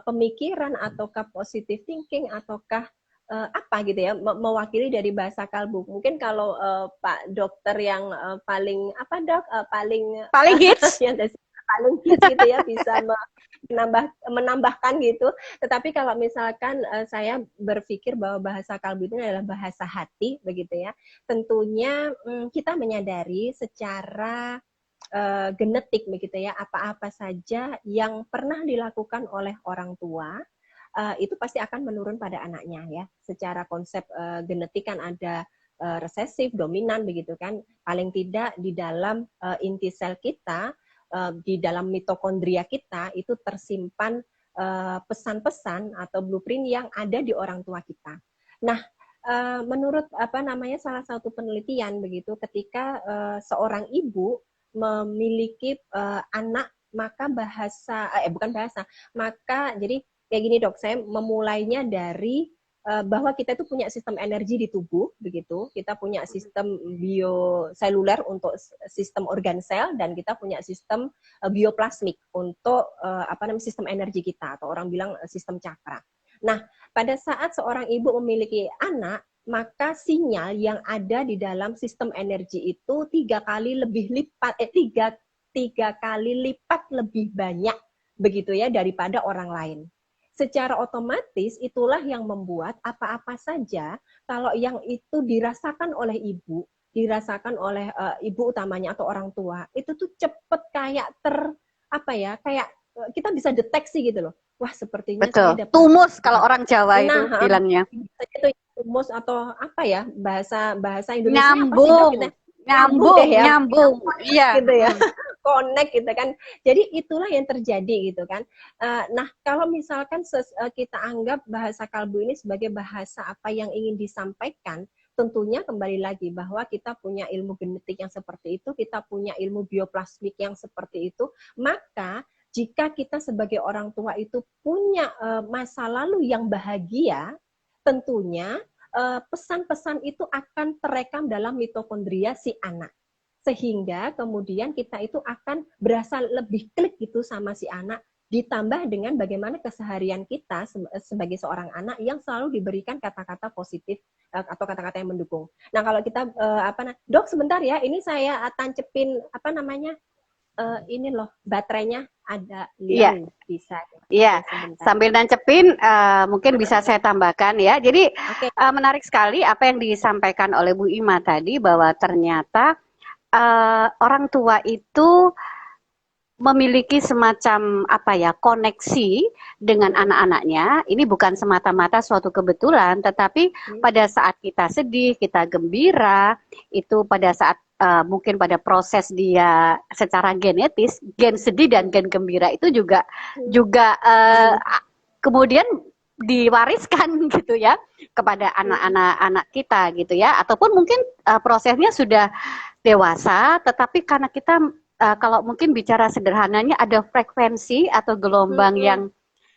Speaker 2: pemikiran ataukah positive thinking ataukah apa gitu ya, mewakili dari bahasa kalbu. Mungkin kalau Pak Dokter yang paling apa Dok, paling
Speaker 1: hits
Speaker 2: yang paling hits gitu ya, bisa menambahkan gitu. Tetapi kalau misalkan saya berpikir bahwa bahasa kalbu itu adalah bahasa hati begitu ya, tentunya kita menyadari secara genetik begitu ya, apa-apa saja yang pernah dilakukan oleh orang tua itu pasti akan menurun pada anaknya ya. Secara konsep genetik kan ada resesif, dominan begitu kan. Paling tidak di dalam inti sel kita, di dalam mitokondria kita itu tersimpan pesan-pesan atau blueprint yang ada di orang tua kita. Nah, menurut salah satu penelitian begitu, ketika seorang ibu memiliki anak, maka jadi kayak gini Dok, saya memulainya dari bahwa kita itu punya sistem energi di tubuh begitu, kita punya sistem bioseluler untuk sistem organ sel, dan kita punya sistem bioplasmik untuk sistem energi kita, atau orang bilang sistem cakra. Nah, pada saat seorang ibu memiliki anak, maka sinyal yang ada di dalam sistem energi itu tiga kali lipat lebih banyak begitu ya daripada orang lain. Secara otomatis itulah yang membuat apa-apa saja kalau yang itu dirasakan oleh ibu, dirasakan oleh ibu utamanya atau orang tua, itu tuh cepet kayak kayak kita bisa deteksi gitu loh. Wah, sepertinya
Speaker 1: betul.
Speaker 2: saya dapat
Speaker 1: tumus kalau orang Jawa itu bilangnya.
Speaker 2: Itu tumus atau apa ya, bahasa Indonesia
Speaker 1: nyambung,
Speaker 2: apa sih,
Speaker 1: nyambung, iya
Speaker 2: gitu ya. Connect gitu kan. Jadi itulah yang terjadi gitu kan. Nah, kalau misalkan kita anggap bahasa kalbu ini sebagai bahasa apa yang ingin disampaikan, tentunya kembali lagi bahwa kita punya ilmu genetik yang seperti itu, kita punya ilmu bioplasmik yang seperti itu, maka jika kita sebagai orang tua itu punya masa lalu yang bahagia, tentunya pesan-pesan itu akan terekam dalam mitokondria si anak. Sehingga kemudian kita itu akan berasa lebih klik gitu sama si anak. ditambah dengan bagaimana keseharian kita sebagai seorang anak yang selalu diberikan kata-kata positif atau kata-kata yang mendukung. Nah, kalau kita Dok sebentar ya, ini saya tancepin ini loh baterainya ada
Speaker 1: Iya,
Speaker 2: low, bisa
Speaker 1: iya.
Speaker 2: sebentar.
Speaker 1: Sambil nancepin, mungkin bisa saya tambahkan ya. Jadi
Speaker 2: Oke.
Speaker 1: menarik sekali apa yang disampaikan oleh Bu Ima tadi bahwa ternyata orang tua itu memiliki semacam apa ya koneksi dengan anak-anaknya. Ini bukan semata-mata suatu kebetulan, tetapi pada saat kita sedih, kita gembira, itu pada saat mungkin pada proses dia secara genetis, gen sedih dan gen gembira itu juga juga kemudian diwariskan gitu ya kepada anak-anak kita gitu ya, ataupun mungkin prosesnya sudah dewasa, tetapi karena kita kalau mungkin bicara sederhananya ada frekuensi atau gelombang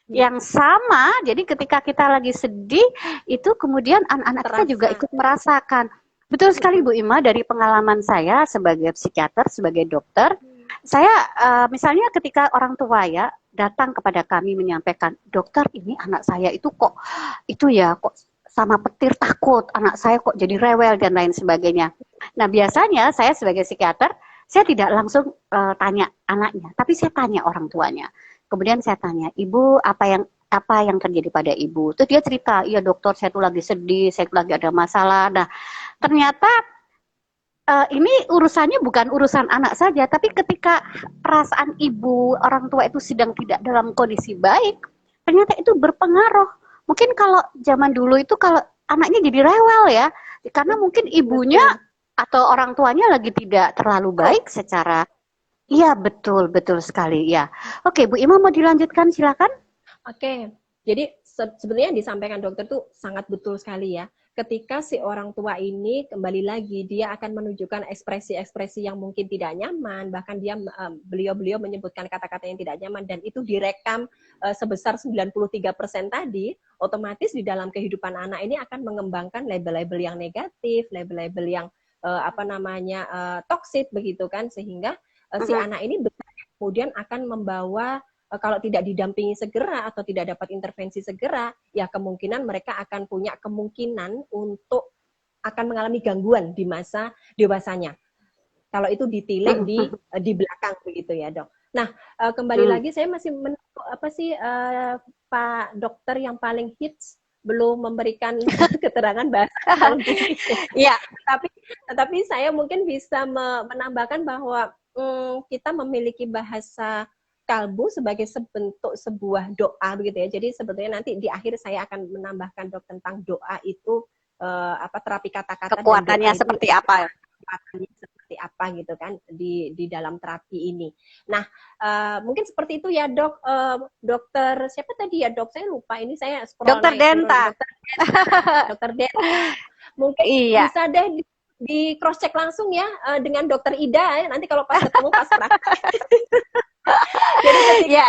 Speaker 1: yang sama, jadi ketika kita lagi sedih itu kemudian anak-anak kita juga ikut merasakan. Betul sekali Bu Ima, dari pengalaman saya sebagai psikiater, sebagai dokter, saya misalnya ketika orang tua ya datang kepada kami menyampaikan, dokter ini anak saya itu kok itu ya kok sama petir takut, anak saya kok jadi rewel dan lain sebagainya. Nah biasanya saya sebagai psikiater saya tidak langsung tanya anaknya, tapi saya tanya orang tuanya. Kemudian saya tanya, ibu apa yang terjadi pada ibu? Terus dia cerita, iya dokter saya tuh lagi sedih, saya tuh lagi ada masalah. Nah ternyata ini urusannya bukan urusan anak saja, tapi ketika perasaan ibu orang tua itu sedang tidak dalam kondisi baik, ternyata itu berpengaruh. Mungkin kalau zaman dulu itu kalau anaknya jadi rewel ya, karena mungkin ibunya atau orang tuanya lagi tidak terlalu baik secara. Iya betul sekali ya. Oke Bu Ima mau dilanjutkan silakan.
Speaker 2: Oke, jadi sebenarnya yang disampaikan dokter tuh sangat betul sekali ya. Ketika si orang tua ini kembali lagi dia akan menunjukkan ekspresi-ekspresi yang mungkin tidak nyaman, bahkan beliau menyebutkan kata-kata yang tidak nyaman dan itu direkam sebesar 93% tadi, otomatis di dalam kehidupan anak ini akan mengembangkan label-label yang negatif, label-label yang toksik begitu kan, sehingga si anak ini kemudian akan membawa kalau tidak didampingi segera atau tidak dapat intervensi segera, ya kemungkinan mereka akan punya kemungkinan untuk akan mengalami gangguan di masa dewasanya. Kalau itu ditilik di belakang begitu ya dok. Nah kembali lagi saya masih menunggu Pak Dokter yang paling hits belum memberikan keterangan bahasa.
Speaker 1: Iya.
Speaker 2: Tapi saya mungkin bisa menambahkan bahwa kita memiliki bahasa kalbu sebagai sebentuk sebuah doa begitu ya. Jadi sebetulnya nanti di akhir saya akan menambahkan dok tentang doa itu terapi kata-kata
Speaker 1: kekuatannya seperti apa?
Speaker 2: Kekuatannya seperti apa gitu kan di dalam terapi ini. Nah mungkin seperti itu ya dok. Dokter siapa tadi ya dok? Saya lupa ini saya scroll.
Speaker 1: Dokter Denta.
Speaker 2: Dokter Denta. Mungkin bisa deh di cross check langsung ya dengan dokter Ida ya. Nanti kalau pas ketemu pas praktek. Jadi ketika,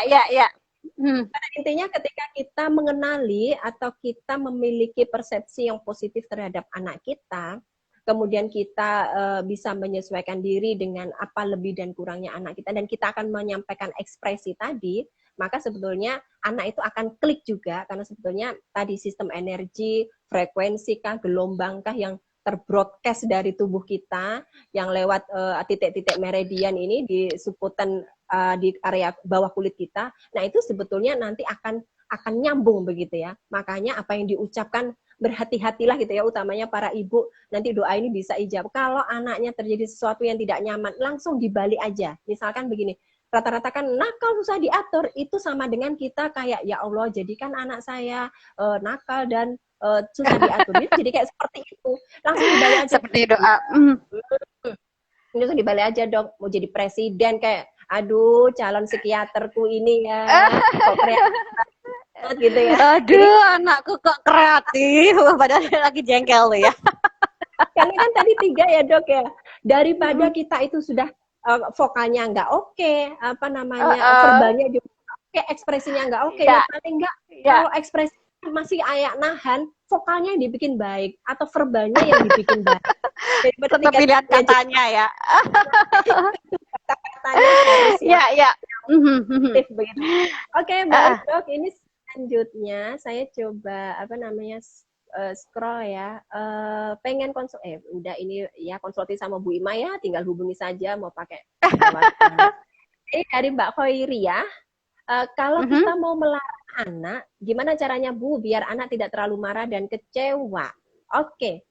Speaker 2: pada intinya ketika kita mengenali atau kita memiliki persepsi yang positif terhadap anak kita, kemudian kita bisa menyesuaikan diri dengan apa lebih dan kurangnya anak kita, dan kita akan menyampaikan ekspresi tadi, maka sebetulnya anak itu akan klik juga, karena sebetulnya tadi sistem energi, frekuensi kah, gelombang kah yang terbroadcast dari tubuh kita yang lewat titik-titik meridian ini di seputan di area bawah kulit kita. Nah, itu sebetulnya nanti akan nyambung begitu ya. Makanya apa yang diucapkan berhati-hatilah gitu ya, utamanya para ibu, nanti doa ini bisa ijab. Kalau anaknya terjadi sesuatu yang tidak nyaman, langsung dibalik aja. Misalkan begini, rata-rata kan nakal susah diatur, itu sama dengan kita kayak ya Allah jadikan anak saya nakal dan susah diatur. Jadi kayak seperti itu. Langsung dibalik aja.
Speaker 1: Seperti doa.
Speaker 2: Langsung dibalik aja dong. Mau jadi presiden kayak, aduh calon psikiaterku ini ya. Kok kreatif gitu ya.
Speaker 1: Aduh jadi, anakku kok kreatif. Padahal lagi jengkel loh ya.
Speaker 2: Karena kan tadi 3 ya dok ya. Daripada kita itu sudah vokalnya nggak oke, verbalnya juga oke, ekspresinya nggak oke, ya paling nggak kalau ekspresi masih kayak nahan, vokalnya yang dibikin baik atau verbalnya yang dibikin baik.
Speaker 1: Tetap lihat katanya ya.
Speaker 2: Kata-katanya harus
Speaker 1: ya
Speaker 2: positif begitu. Oke, baik Dok, ini selanjutnya saya coba apa namanya scroll ya. Pengen udah ini ya konsultasi sama Bu Ima ya, tinggal hubungi saja mau pakai lewat ini dari Mbak Khoiri ya. Kalau kita mau melarang anak, gimana caranya Bu biar anak tidak terlalu marah dan kecewa? Oke.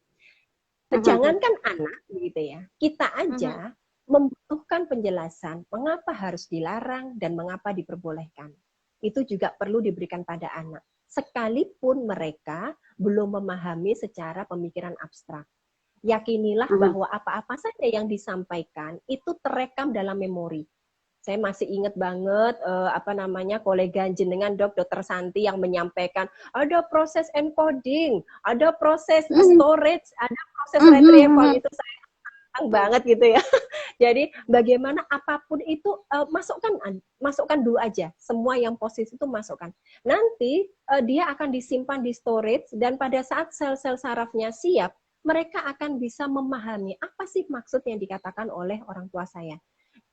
Speaker 2: Jangankan anak begitu ya. Kita aja membutuhkan penjelasan mengapa harus dilarang dan mengapa diperbolehkan. Itu juga perlu diberikan pada anak. Sekalipun mereka belum memahami secara pemikiran abstrak. Yakinilah bahwa apa-apa saja yang disampaikan itu terekam dalam memori. Saya masih ingat banget kolega jenengan Dr. Santi yang menyampaikan ada proses encoding, ada proses storage, ada proses retrieval. Itu saya senang banget gitu ya. Jadi bagaimana apapun itu masukkan dulu aja. Semua yang positif itu masukkan. Nanti dia akan disimpan di storage dan pada saat sel-sel sarafnya siap, mereka akan bisa memahami apa sih maksud yang dikatakan oleh orang tua saya.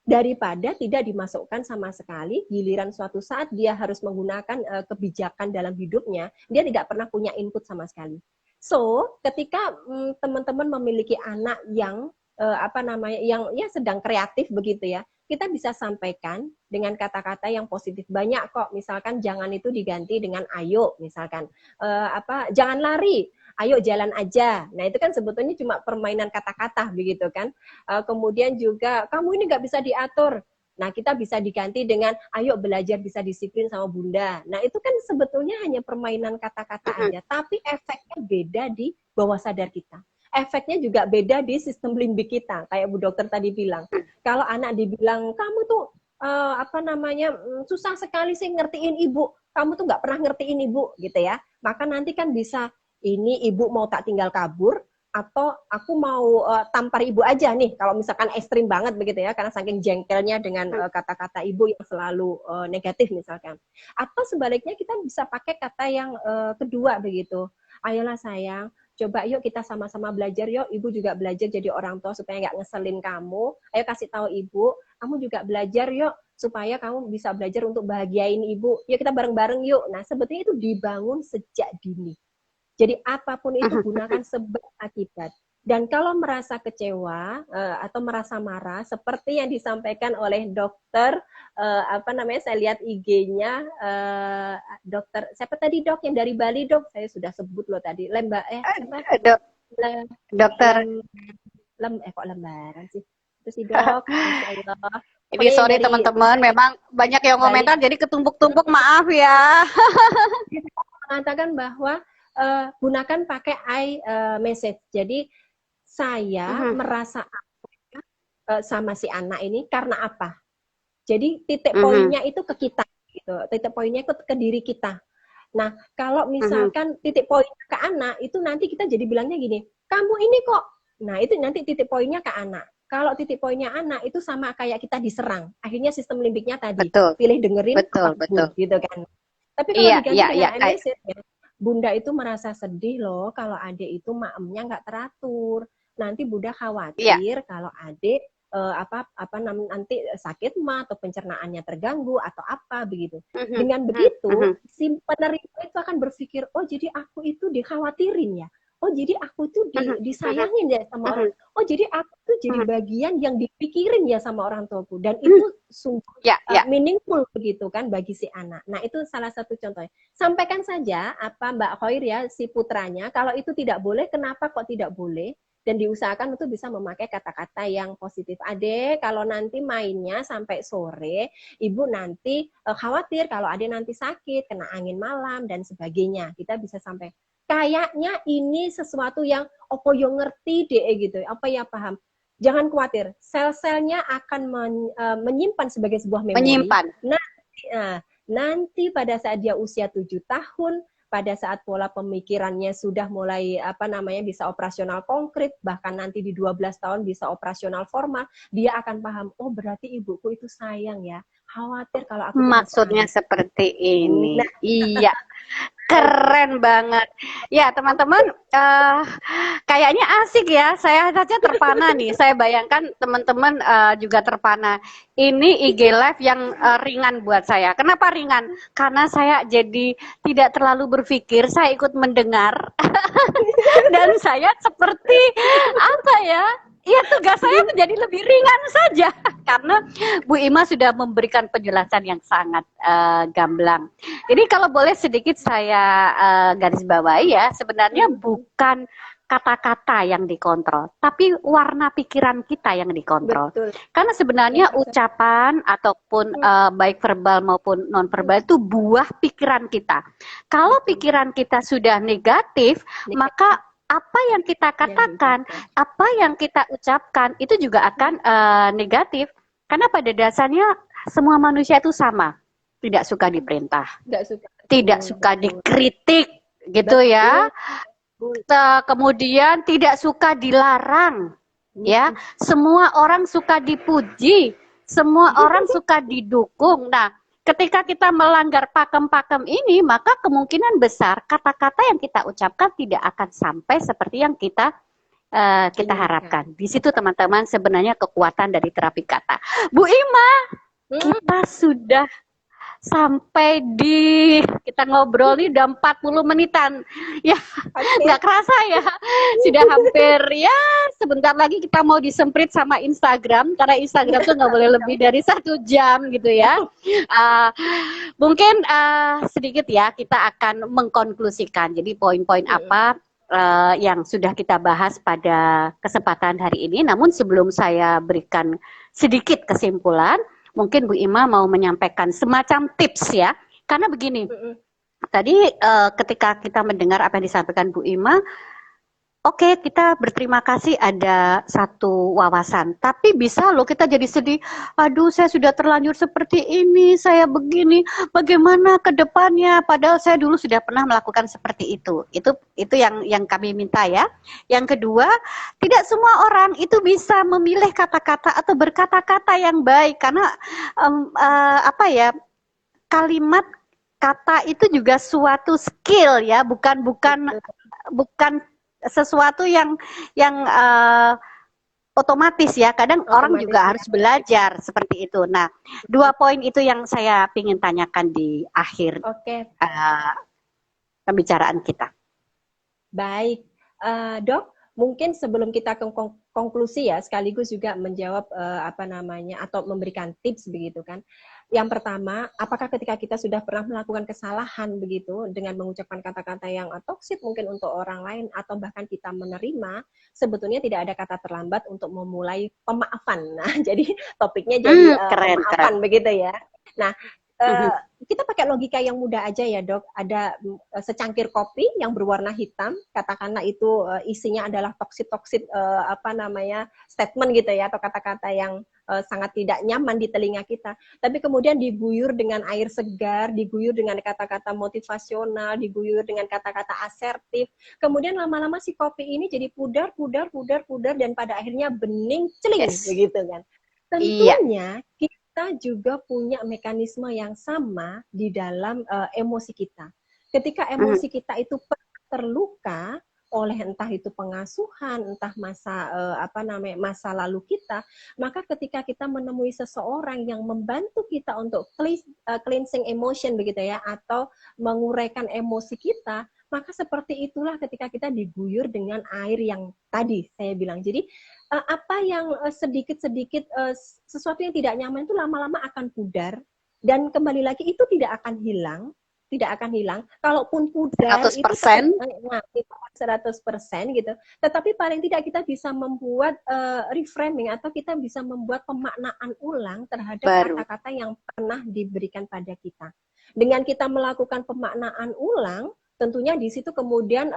Speaker 2: Daripada tidak dimasukkan sama sekali, giliran suatu saat dia harus menggunakan kebijakan dalam hidupnya, dia tidak pernah punya input sama sekali. So, ketika teman-teman memiliki anak yang yang ya sedang kreatif begitu ya, kita bisa sampaikan dengan kata-kata yang positif. Banyak kok, misalkan jangan itu diganti dengan ayo, misalkan jangan lari, ayo jalan aja. Nah itu kan sebetulnya cuma permainan kata-kata begitu kan. Kemudian juga kamu ini nggak bisa diatur. Nah kita bisa diganti dengan ayo belajar bisa disiplin sama bunda. Nah itu kan sebetulnya hanya permainan kata-kata aja, tapi efeknya beda di bawah sadar kita. Efeknya juga beda di sistem limbik kita. Kayak Bu Dokter tadi bilang, kalau anak dibilang kamu tuh susah sekali sih ngertiin ibu, kamu tuh nggak pernah ngertiin ibu gitu ya. Maka nanti kan bisa ini ibu mau tak tinggal kabur atau aku mau tampar ibu aja nih kalau misalkan ekstrim banget begitu ya karena saking jengkelnya dengan kata-kata ibu yang selalu negatif misalkan. Atau sebaliknya kita bisa pakai kata yang kedua begitu. Ayolah sayang, coba yuk kita sama-sama belajar yuk, ibu juga belajar jadi orang tua supaya nggak ngeselin kamu. Ayo kasih tahu ibu, kamu juga belajar yuk supaya kamu bisa belajar untuk bahagiain ibu. Yuk kita bareng-bareng yuk. Nah sebetulnya itu dibangun sejak dini. Jadi apapun itu gunakan sebab akibat. Dan kalau merasa kecewa atau merasa marah, seperti yang disampaikan oleh dokter, saya lihat IG-nya, dokter, siapa tadi dok yang dari Bali dok? Saya sudah sebut loh tadi,
Speaker 1: dokter,
Speaker 2: kok lembaran sih? Itu sih dok, Masya Allah.
Speaker 1: Ini sorry teman-teman, memang banyak yang komentar, jadi ketumpuk-tumpuk, maaf ya.
Speaker 2: Mengatakan bahwa gunakan pakai I message. Jadi saya merasa sama si anak ini karena apa? Jadi titik poinnya itu ke kita, gitu. Titik poinnya ke diri kita. Nah, kalau misalkan titik poinnya ke anak, itu nanti kita jadi bilangnya gini, kamu ini kok. Nah, itu nanti titik poinnya ke anak. Kalau titik poinnya anak itu sama kayak kita diserang. Akhirnya sistem limbiknya tadi pilih dengerin betul, gitu kan. Tapi kalau diganti dengan message ya, bunda itu merasa sedih loh kalau adik itu maemnya nggak teratur. Nanti bunda khawatir kalau adik nanti sakit mah atau pencernaannya terganggu atau apa begitu. Dengan begitu si penerima itu akan berpikir, oh jadi aku itu dikhawatirin ya. Oh jadi aku tuh disayangin ya sama orang. Oh jadi aku tuh jadi bagian yang dipikirin ya sama orang tuaku. Dan itu sungguh meaningful begitu kan bagi si anak. Nah itu salah satu contohnya. Sampaikan saja apa Mbak Khoir ya si putranya. Kalau itu tidak boleh, kenapa kok tidak boleh? Dan diusahakan untuk bisa memakai kata-kata yang positif. Adek, kalau nanti mainnya sampai sore, ibu nanti khawatir kalau adek nanti sakit, kena angin malam dan sebagainya. Kita bisa sampai kayaknya ini sesuatu yang opo yo ngerti deh gitu, apa ya paham. Jangan khawatir, sel-selnya akan menyimpan sebagai sebuah memori. Nanti pada saat dia usia 7 tahun, pada saat pola pemikirannya sudah mulai bisa operasional konkret, bahkan nanti di 12 tahun bisa operasional formal, dia akan paham, oh berarti ibuku itu sayang ya, khawatir kalau aku
Speaker 1: maksudnya seperti ini. Nah, iya. Keren banget. Ya, teman-teman, kayaknya asik ya. Saya saja terpana nih. Saya bayangkan teman-teman juga terpana. Ini IG Live yang ringan buat saya. Kenapa ringan? Karena saya jadi tidak terlalu berpikir, saya ikut mendengar. Dan saya seperti apa ya? Ya tugas saya menjadi lebih ringan saja karena Bu Ima sudah memberikan penjelasan yang sangat gamblang. Jadi kalau boleh sedikit saya garis bawahi ya, sebenarnya bukan kata-kata yang dikontrol, tapi warna pikiran kita yang dikontrol.
Speaker 2: Betul.
Speaker 1: Karena sebenarnya ucapan ataupun baik verbal maupun non verbal itu buah pikiran kita. Kalau pikiran kita sudah negatif, maka apa yang kita katakan, apa yang kita ucapkan itu juga akan negatif. Karena pada dasarnya semua manusia itu sama, tidak suka diperintah, tidak suka dikritik, gitu ya. Kemudian tidak suka dilarang, ya. Semua orang suka dipuji, semua orang suka didukung. Nah, ketika kita melanggar pakem-pakem ini, maka kemungkinan besar kata-kata yang kita ucapkan tidak akan sampai seperti yang kita harapkan. Di situ teman-teman sebenarnya kekuatan dari terapi kata. Bu Ima, kita sudah sampai di kita ngobrol nih udah 40 menitan ya, nggak kerasa ya, sudah hampir ya, sebentar lagi kita mau disemprit sama Instagram karena Instagram tuh nggak boleh lebih dari 1 jam gitu ya. Mungkin sedikit ya kita akan mengkonklusikan jadi poin-poin apa yang sudah kita bahas pada kesempatan hari ini. Namun sebelum saya berikan sedikit kesimpulan, mungkin Bu Ima mau menyampaikan semacam tips ya. Karena begini, tadi ketika kita mendengar apa yang disampaikan Bu Ima, oke, kita berterima kasih ada satu wawasan. Tapi bisa loh kita jadi sedih, aduh saya sudah terlanjur seperti ini, saya begini, bagaimana ke depannya? Padahal saya dulu sudah pernah melakukan seperti itu. Itu yang kami minta ya. Yang kedua, tidak semua orang itu bisa memilih kata-kata atau berkata-kata yang baik. Karena kalimat kata itu juga suatu skill ya, bukan sesuatu yang otomatis ya. Kadang orang juga harus belajar seperti itu. Nah, 2 poin itu yang saya ingin tanyakan di akhir pembicaraan kita.
Speaker 2: Baik, Dok, mungkin sebelum kita ke konklusi ya, sekaligus juga menjawab atau memberikan tips begitu kan. Yang pertama, apakah ketika kita sudah pernah melakukan kesalahan begitu dengan mengucapkan kata-kata yang toksik mungkin untuk orang lain atau bahkan kita menerima, sebetulnya tidak ada kata terlambat untuk memulai pemaafan. Nah, jadi topiknya jadi pemaafan begitu ya. Nah, kita pakai logika yang mudah aja ya Dok. Ada secangkir kopi yang berwarna hitam, katakanlah itu isinya adalah toksit statement gitu ya, atau kata-kata yang sangat tidak nyaman di telinga kita. Tapi kemudian diguyur dengan air segar, diguyur dengan kata-kata motivasional, diguyur dengan kata-kata asertif. Kemudian lama-lama si kopi ini jadi pudar, dan pada akhirnya bening, celing, begitu kan. Tentunya kita juga punya mekanisme yang sama di dalam emosi kita. Ketika emosi kita itu terluka oleh entah itu pengasuhan, entah masa lalu kita, maka ketika kita menemui seseorang yang membantu kita untuk cleansing emotion begitu ya, atau menguraikan emosi kita, maka seperti itulah ketika kita diguyur dengan air yang tadi saya bilang. Jadi apa yang sedikit-sedikit sesuatu yang tidak nyaman itu lama-lama akan pudar, dan kembali lagi itu tidak akan hilang. Kalaupun pudar
Speaker 1: 100%.
Speaker 2: itu 100% gitu. Tetapi paling tidak kita bisa membuat reframing, atau kita bisa membuat pemaknaan ulang terhadap kata-kata yang pernah diberikan pada kita. Dengan kita melakukan pemaknaan ulang, tentunya di situ kemudian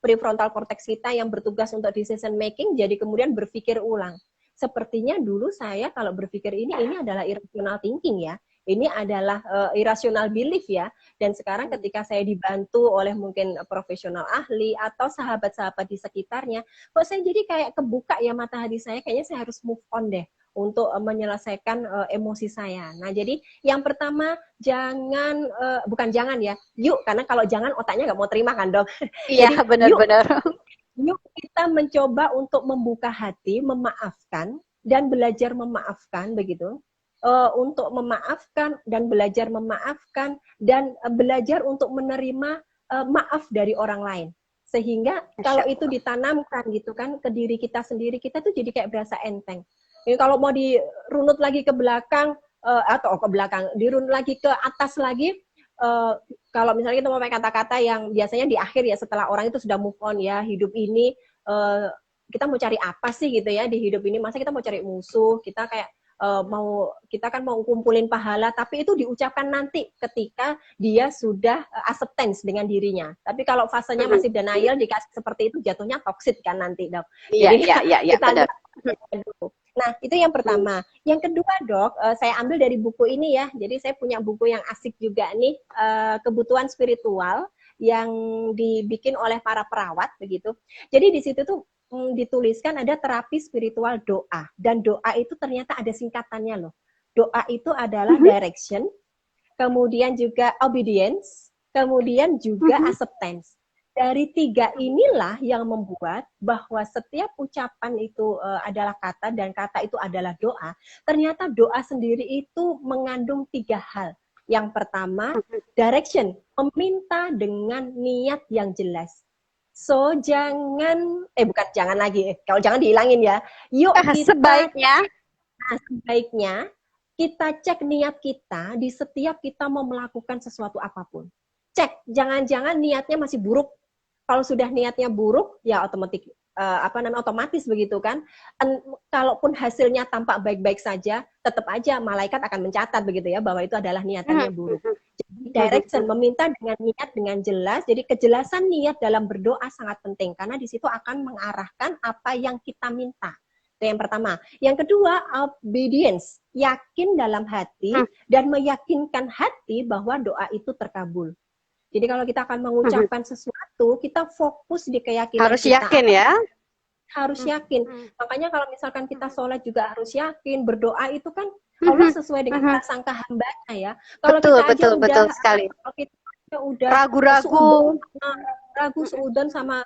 Speaker 2: prefrontal cortex kita yang bertugas untuk decision making jadi kemudian berpikir ulang. Sepertinya dulu saya kalau berpikir ini adalah irrational thinking ya. Ini adalah irrational belief ya. Dan sekarang ketika saya dibantu oleh mungkin profesional ahli atau sahabat-sahabat di sekitarnya, kok saya jadi kayak kebuka ya mata hati saya, kayaknya saya harus move on deh. untuk menyelesaikan emosi saya. Nah, jadi yang pertama jangan bukan jangan ya, yuk, karena kalau jangan otaknya nggak mau terima kan dok.
Speaker 1: Iya,
Speaker 2: Jadi
Speaker 1: benar-benar.
Speaker 2: yuk kita mencoba untuk membuka hati, memaafkan dan belajar memaafkan begitu. Untuk memaafkan dan belajar memaafkan dan belajar untuk menerima maaf dari orang lain. Sehingga
Speaker 1: Masya
Speaker 2: kalau itu
Speaker 1: Allah.
Speaker 2: ditanamkan gitu kan ke diri kita sendiri, kita tuh jadi kayak berasa enteng. Ini kalau mau dirunut lagi ke belakang atau ke belakang, dirunut lagi ke atas lagi, uh, kalau misalnya kita mau pakai kata-kata yang biasanya di akhir ya setelah orang itu sudah move on ya, hidup ini uh, kita mau cari apa sih gitu ya di hidup ini, masa kita mau cari musuh, kita kayak kita kan mau kumpulin pahala, tapi itu diucapkan nanti ketika dia sudah acceptance dengan dirinya. Tapi kalau fasenya masih denial dikasih seperti itu, jatuhnya toxic kan nanti dok.
Speaker 1: Iya,
Speaker 2: Jadi
Speaker 1: iya, iya, iya,
Speaker 2: kita
Speaker 1: benar.
Speaker 2: lihat dulu. Nah, itu yang pertama. Yang kedua, Dok, saya ambil dari buku ini ya. Jadi saya punya buku yang asik juga nih, Kebutuhan Spiritual yang dibikin oleh para perawat begitu. Jadi di situ tuh dituliskan ada terapi spiritual doa, dan doa itu ternyata ada singkatannya loh. Doa itu adalah direction, kemudian juga obedience, kemudian juga acceptance. Dari tiga inilah yang membuat bahwa setiap ucapan itu adalah kata dan kata itu adalah doa. Ternyata doa sendiri itu mengandung tiga hal. Yang pertama, direction, meminta dengan niat yang jelas. So jangan, bukan jangan lagi, kalau jangan dihilangin ya. Yuk kita
Speaker 1: Sebaiknya,
Speaker 2: sebaiknya kita cek niat kita di setiap kita mau melakukan sesuatu apapun. Cek, jangan-jangan niatnya masih buruk. Kalau sudah niatnya buruk, ya otomatis begitu kan. Kalaupun hasilnya tampak baik-baik saja, tetap aja malaikat akan mencatat begitu ya bahwa itu adalah niatannya buruk. Jadi direction, meminta dengan niat dengan jelas. Jadi kejelasan niat dalam berdoa sangat penting karena di situ akan mengarahkan apa yang kita minta. Itu yang pertama. Yang kedua, obedience, yakin dalam hati dan meyakinkan hati bahwa doa itu terkabul. Jadi kalau kita akan mengucapkan sesuatu, kita fokus di keyakinan
Speaker 1: harus
Speaker 2: kita.
Speaker 1: yakin ya.
Speaker 2: Harus yakin. Makanya kalau misalkan kita sholat juga harus yakin. Berdoa itu kan Allah sesuai dengan prasangka hambanya ya. Kalau
Speaker 1: Betul,
Speaker 2: kita aja
Speaker 1: betul,
Speaker 2: udah,
Speaker 1: betul sekali.
Speaker 2: kalau kita udah
Speaker 1: Ragu-ragu.
Speaker 2: seudon sama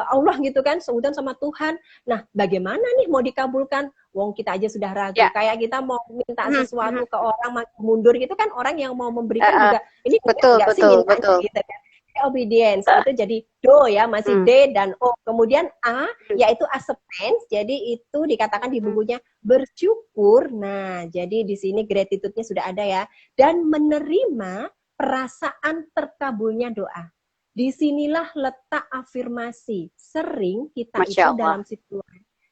Speaker 2: Allah gitu kan, seudon sama Tuhan. Nah, bagaimana nih mau dikabulkan? Wong kita aja sudah ragu.
Speaker 1: Ya.
Speaker 2: Kayak kita mau minta sesuatu ke orang mundur gitu kan, orang yang mau memberikan juga ini
Speaker 1: betul,
Speaker 2: enggak sih
Speaker 1: betul,
Speaker 2: mintanya
Speaker 1: betul.
Speaker 2: gitu kan. Obedience itu jadi do ya, masih D dan O. Kemudian A yaitu acceptance. Jadi itu dikatakan di bukunya bersyukur. Nah, jadi di sini gratitude-nya sudah ada ya. Dan menerima perasaan terkabulnya doa. Disinilah letak afirmasi. Sering kita
Speaker 1: Masya
Speaker 2: itu
Speaker 1: Allah.
Speaker 2: dalam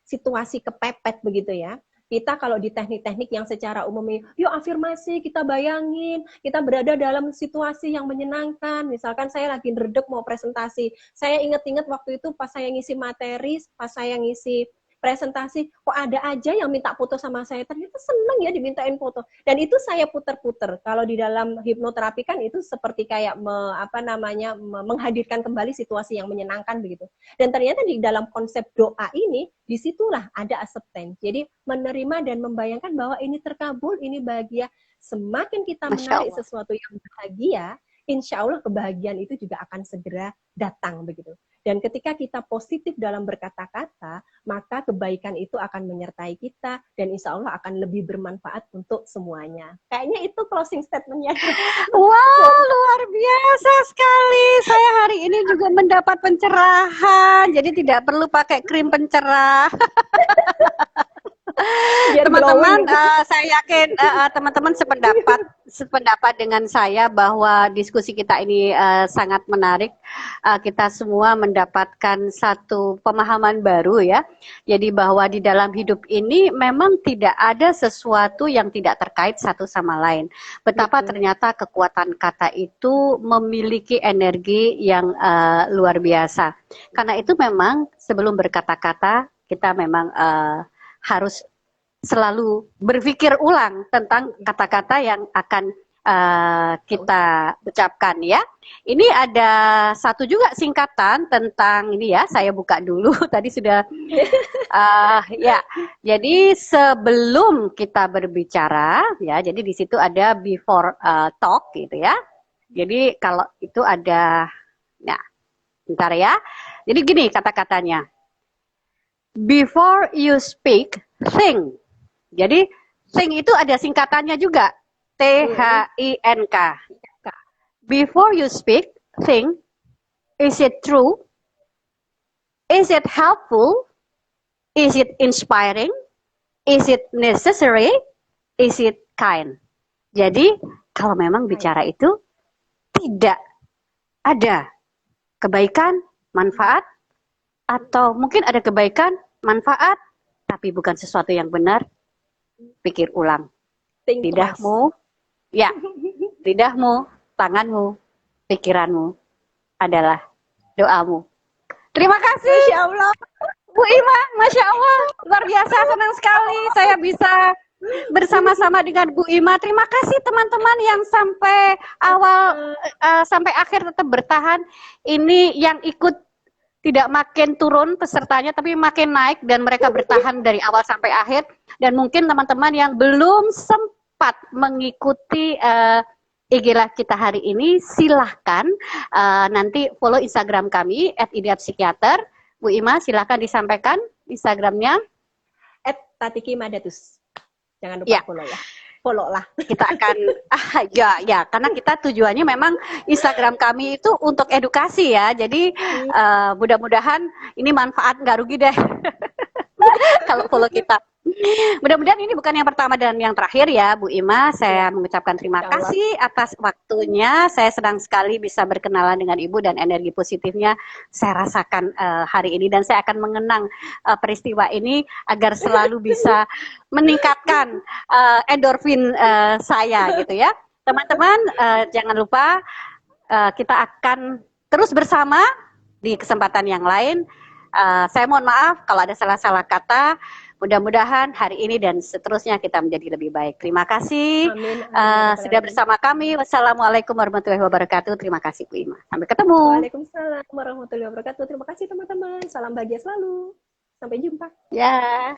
Speaker 2: situasi kepepet begitu ya. Kita kalau di teknik-teknik yang secara umum, yuk afirmasi, kita bayangin, kita berada dalam situasi yang menyenangkan. Misalkan saya lagi redek mau presentasi. Saya ingat-ingat waktu itu pas saya ngisi materi, pas saya ngisi presentasi, kok ada aja yang minta foto sama saya. Ternyata seneng ya dimintain foto. Dan itu saya puter-puter. Kalau di dalam hipnoterapi kan itu seperti kayak menghadirkan kembali situasi yang menyenangkan begitu. Dan ternyata di dalam konsep doa ini, disitulah ada acceptance. Jadi menerima dan membayangkan bahwa ini terkabul, ini bahagia. Semakin kita menarik sesuatu yang bahagia, insya Allah kebahagiaan itu juga akan segera datang begitu. Dan ketika kita positif dalam berkata-kata, maka kebaikan itu akan menyertai kita dan insya Allah akan lebih bermanfaat untuk semuanya. Kayaknya itu closing statement-nya.
Speaker 1: Wow, luar biasa sekali. Saya hari ini juga mendapat pencerahan. Jadi tidak perlu pakai krim pencerah. Teman-teman, saya yakin teman-teman sependapat dengan saya bahwa diskusi kita ini sangat menarik. Kita semua mendapatkan satu pemahaman baru ya. Jadi bahwa di dalam hidup ini memang tidak ada sesuatu yang tidak terkait satu sama lain. Betapa ternyata kekuatan kata itu memiliki energi yang luar biasa. Karena itu memang sebelum berkata-kata kita memang harus selalu berpikir ulang tentang kata-kata yang akan kita ucapkan ya. Ini ada satu juga singkatan tentang ini ya, saya buka dulu tadi sudah ya. Jadi sebelum kita berbicara ya, jadi di situ ada before talk gitu ya. Jadi kalau itu ada, nah, bentar ya. Jadi gini kata-katanya. Before you speak, think. Jadi think itu ada singkatannya juga. THINK. Before you speak, think. Is it true? Is it helpful? Is it inspiring? Is it necessary? Is it kind? Jadi kalau memang bicara itu tidak ada kebaikan, manfaat, atau mungkin ada kebaikan, manfaat, tapi bukan sesuatu yang benar, pikir ulang.
Speaker 2: Think
Speaker 1: Lidahmu, ya, lidahmu, tanganmu, pikiranmu adalah doamu. Terima kasih.
Speaker 2: Masya Allah.
Speaker 1: Bu Ima, Masya Allah, luar biasa, senang sekali saya bisa bersama-sama dengan Bu Ima. Terima kasih teman-teman yang sampai awal, sampai akhir tetap bertahan. Ini yang ikut tidak makin turun pesertanya, tapi makin naik dan mereka bertahan dari awal sampai akhir. Dan mungkin teman-teman yang belum sempat mengikuti IG Live kita hari ini, silahkan nanti follow Instagram kami @ideapsikiater. Bu Ima, silahkan disampaikan Instagramnya.
Speaker 2: @tatiki_madatus. Jangan lupa
Speaker 1: Ya.
Speaker 2: follow ya. Follow lah.
Speaker 1: Kita akan ya karena kita tujuannya memang Instagram kami itu untuk edukasi ya. Jadi mudah-mudahan ini manfaat, nggak rugi deh kalau follow kita. Mudah-mudahan ini bukan yang pertama dan yang terakhir ya, Bu Ima. Saya mengucapkan terima kasih atas waktunya. Saya senang sekali bisa berkenalan dengan Ibu dan energi positifnya saya rasakan hari ini, dan saya akan mengenang peristiwa ini agar selalu bisa meningkatkan endorfin saya gitu ya. Teman-teman, jangan lupa kita akan terus bersama di kesempatan yang lain. Saya mohon maaf kalau ada salah-salah kata. Mudah-mudahan hari ini dan seterusnya kita menjadi lebih baik. Terima kasih.
Speaker 2: Amin.
Speaker 1: Sudah bersama kami. Wassalamualaikum warahmatullahi wabarakatuh. Terima kasih Bu Ima. Sampai ketemu.
Speaker 2: Waalaikumsalam warahmatullahi wabarakatuh. Terima kasih teman-teman. Salam bahagia selalu. Sampai jumpa.
Speaker 1: Ya.